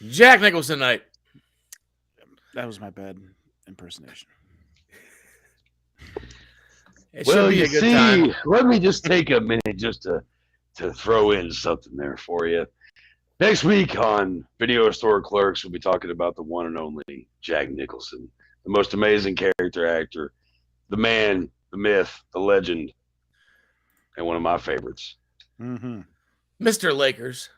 Speaker 1: Jack Nicholson night.
Speaker 4: That was my bad impersonation.
Speaker 1: It should be a good time.
Speaker 5: Let me just take a minute just to throw in something there for you. Next week on Video Store Clerks, we'll be talking about the one and only Jack Nicholson, the most amazing character actor, the man, the myth, the legend, and one of my favorites.
Speaker 4: Mm-hmm.
Speaker 1: Mr. Lakers.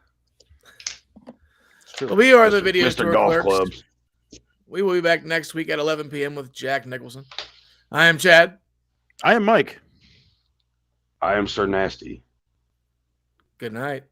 Speaker 1: Well, we are the Video
Speaker 5: Mr.
Speaker 1: Store
Speaker 5: Golf
Speaker 1: Clerks.
Speaker 5: Clubs.
Speaker 1: We will be back next week at 11 p.m. with Jack Nicholson. I am Chad.
Speaker 4: I am Mike.
Speaker 5: I am Sir Nasty.
Speaker 1: Good night.